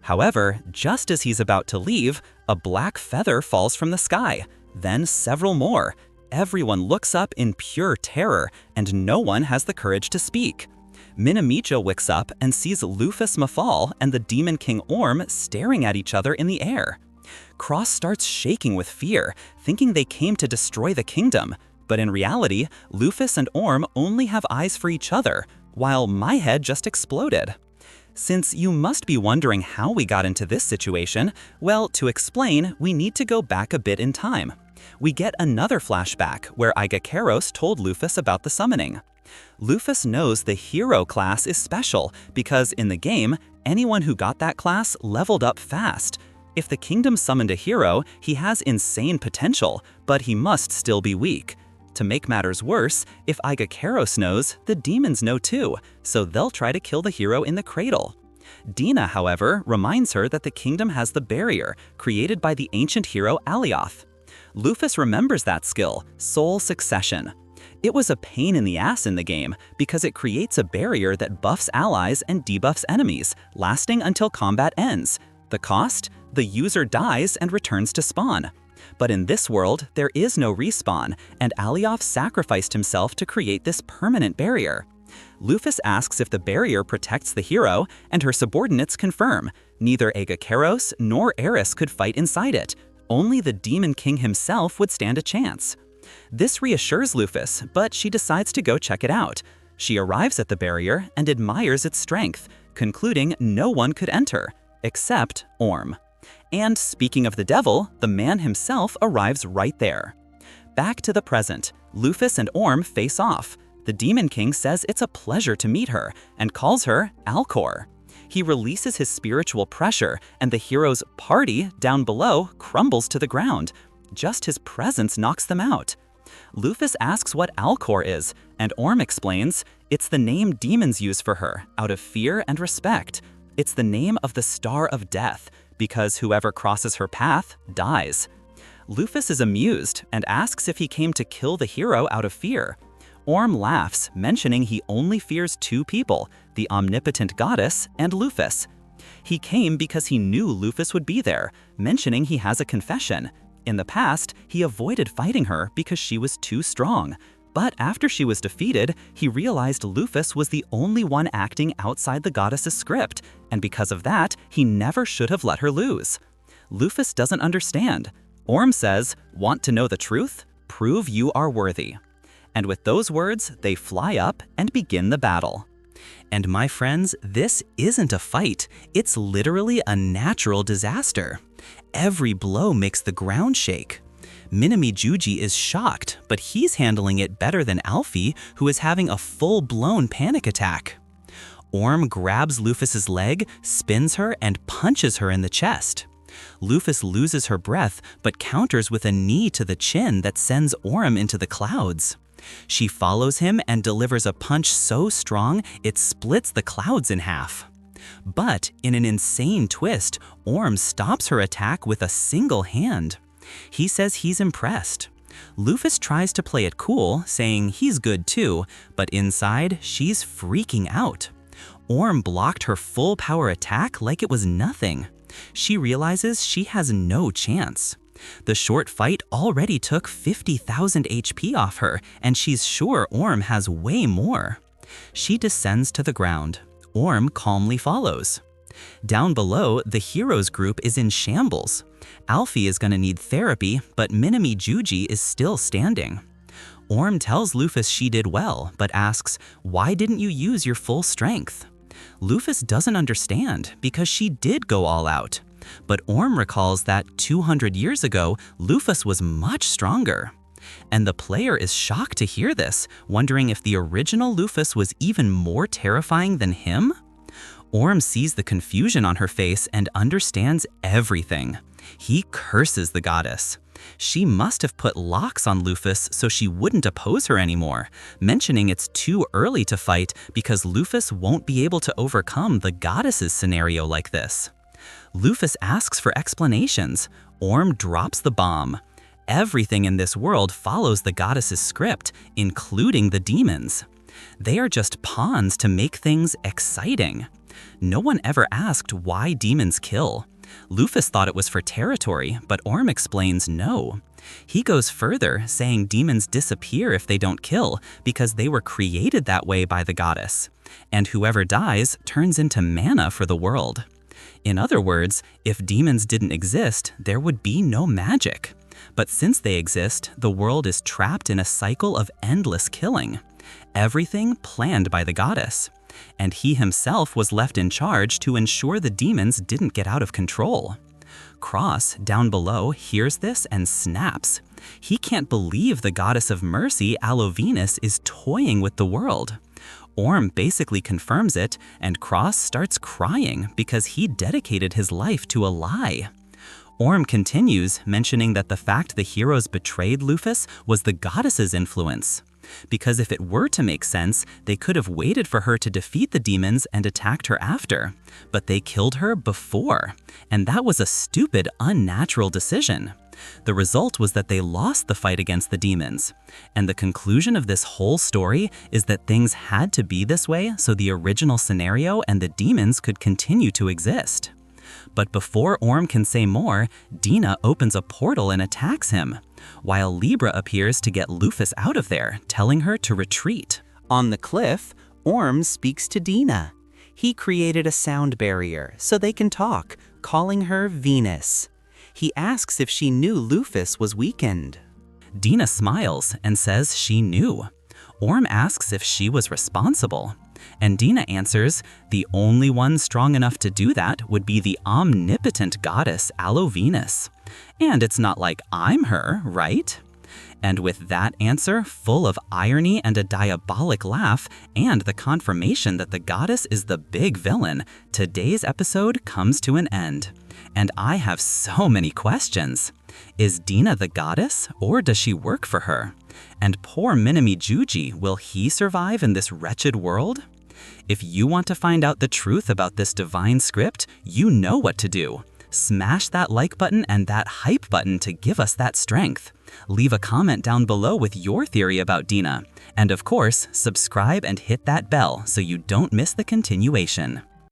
However, just as he's about to leave, a black feather falls from the sky, then several more. Everyone looks up in pure terror, and no one has the courage to speak. Minamiju wakes up and sees Lufus Mafal and the Demon King Orm staring at each other in the air. Cross starts shaking with fear, thinking they came to destroy the kingdom. But in reality, Lufus and Orm only have eyes for each other, while my head just exploded. Since you must be wondering how we got into this situation, well, to explain, we need to go back a bit in time. We get another flashback where Aigekeros told Lufus about the summoning. Lufus knows the hero class is special because in the game, anyone who got that class leveled up fast. If the kingdom summoned a hero, he has insane potential, but he must still be weak. To make matters worse, if Aigekeros knows, the demons know too, so they'll try to kill the hero in the cradle. Dina, however, reminds her that the kingdom has the barrier, created by the ancient hero Alioth. Lufus remembers that skill, Soul Succession. It was a pain in the ass in the game because it creates a barrier that buffs allies and debuffs enemies, lasting until combat ends. The cost? The user dies and returns to spawn. But in this world, there is no respawn, and Alioth sacrificed himself to create this permanent barrier. Lufus asks if the barrier protects the hero, and her subordinates confirm. Neither Aigekeros nor Eris could fight inside it. Only the Demon King himself would stand a chance. This reassures Lufus, but she decides to go check it out. She arrives at the barrier and admires its strength, concluding no one could enter, except Orm. And speaking of the devil, the man himself arrives right there. Back to the present, Lufus and Orm face off. The Demon King says it's a pleasure to meet her and calls her Alcor. He releases his spiritual pressure and the hero's party down below crumbles to the ground. Just his presence knocks them out. Lufus asks what Alcor is, and Orm explains it's the name demons use for her out of fear and respect. It's the name of the Star of Death, because whoever crosses her path dies. Lufus is amused and asks if he came to kill the hero out of fear. Orm laughs, mentioning he only fears 2 people, the omnipotent goddess and Lufus. He came because he knew Lufus would be there, mentioning he has a confession. In the past, he avoided fighting her because she was too strong. But after she was defeated, he realized Lufus was the only one acting outside the goddess's script, and because of that, he never should have let her lose. Lufus doesn't understand. Orm says, "Want to know the truth? Prove you are worthy." And with those words, they fly up and begin the battle. And my friends, this isn't a fight. It's literally a natural disaster. Every blow makes the ground shake. Minamiju is shocked, but he's handling it better than Alfie, who is having a full-blown panic attack. Orm grabs Lufus's leg, spins her, and punches her in the chest. Lufus loses her breath, but counters with a knee to the chin that sends Orm into the clouds. She follows him and delivers a punch so strong it splits the clouds in half. But in an insane twist, Orm stops her attack with a single hand. He says he's impressed. Lufus tries to play it cool, saying he's good too, but inside, she's freaking out. Orm blocked her full power attack like it was nothing. She realizes she has no chance. The short fight already took 50,000 HP off her, and she's sure Orm has way more. She descends to the ground. Orm calmly follows. Down below, the heroes group is in shambles. Alfie is gonna need therapy, but Minami Juji is still standing. Orm tells Lufus she did well, but asks, why didn't you use your full strength? Lufus doesn't understand because she did go all out. But Orm recalls that 200 years ago, Lufus was much stronger. And the player is shocked to hear this, wondering if the original Lufus was even more terrifying than him? Orm sees the confusion on her face and understands everything. He curses the goddess. She must have put locks on Lufus so she wouldn't oppose her anymore, mentioning it's too early to fight because Lufus won't be able to overcome the goddess's scenario like this. Lufus asks for explanations. Orm drops the bomb. Everything in this world follows the goddess's script, including the demons. They are just pawns to make things exciting. No one ever asked why demons kill. Lufus thought it was for territory, but Orm explains no. He goes further, saying demons disappear if they don't kill because they were created that way by the goddess. And whoever dies turns into mana for the world. In other words, if demons didn't exist, there would be no magic. But since they exist, the world is trapped in a cycle of endless killing. Everything planned by the goddess. And he himself was left in charge to ensure the demons didn't get out of control. Cross, down below, hears this and snaps. He can't believe the goddess of mercy, Alovenus, is toying with the world. Orm basically confirms it, and Cross starts crying because he dedicated his life to a lie. Orm continues, mentioning that the fact the heroes betrayed Lufus was the goddess's influence. Because if it were to make sense, they could have waited for her to defeat the demons and attacked her after. But they killed her before, and that was a stupid, unnatural decision. The result was that they lost the fight against the demons. And the conclusion of this whole story is that things had to be this way so the original scenario and the demons could continue to exist. But before Orm can say more, Dina opens a portal and attacks him, while Libra appears to get Lufus out of there, telling her to retreat. On the cliff, Orm speaks to Dina. He created a sound barrier so they can talk, calling her Venus. He asks if she knew Lufus was weakened. Dina smiles and says she knew. Orm asks if she was responsible. And Dina answers, the only one strong enough to do that would be the omnipotent goddess Alovenus. And it's not like I'm her, right? And with that answer, full of irony and a diabolic laugh, and the confirmation that the goddess is the big villain, today's episode comes to an end. And I have so many questions. Is Dina the goddess, or does she work for her? And poor Minami Juji, will he survive in this wretched world? If you want to find out the truth about this divine script, you know what to do. Smash that like button and that hype button to give us that strength. Leave a comment down below with your theory about Dina. And of course, subscribe and hit that bell so you don't miss the continuation.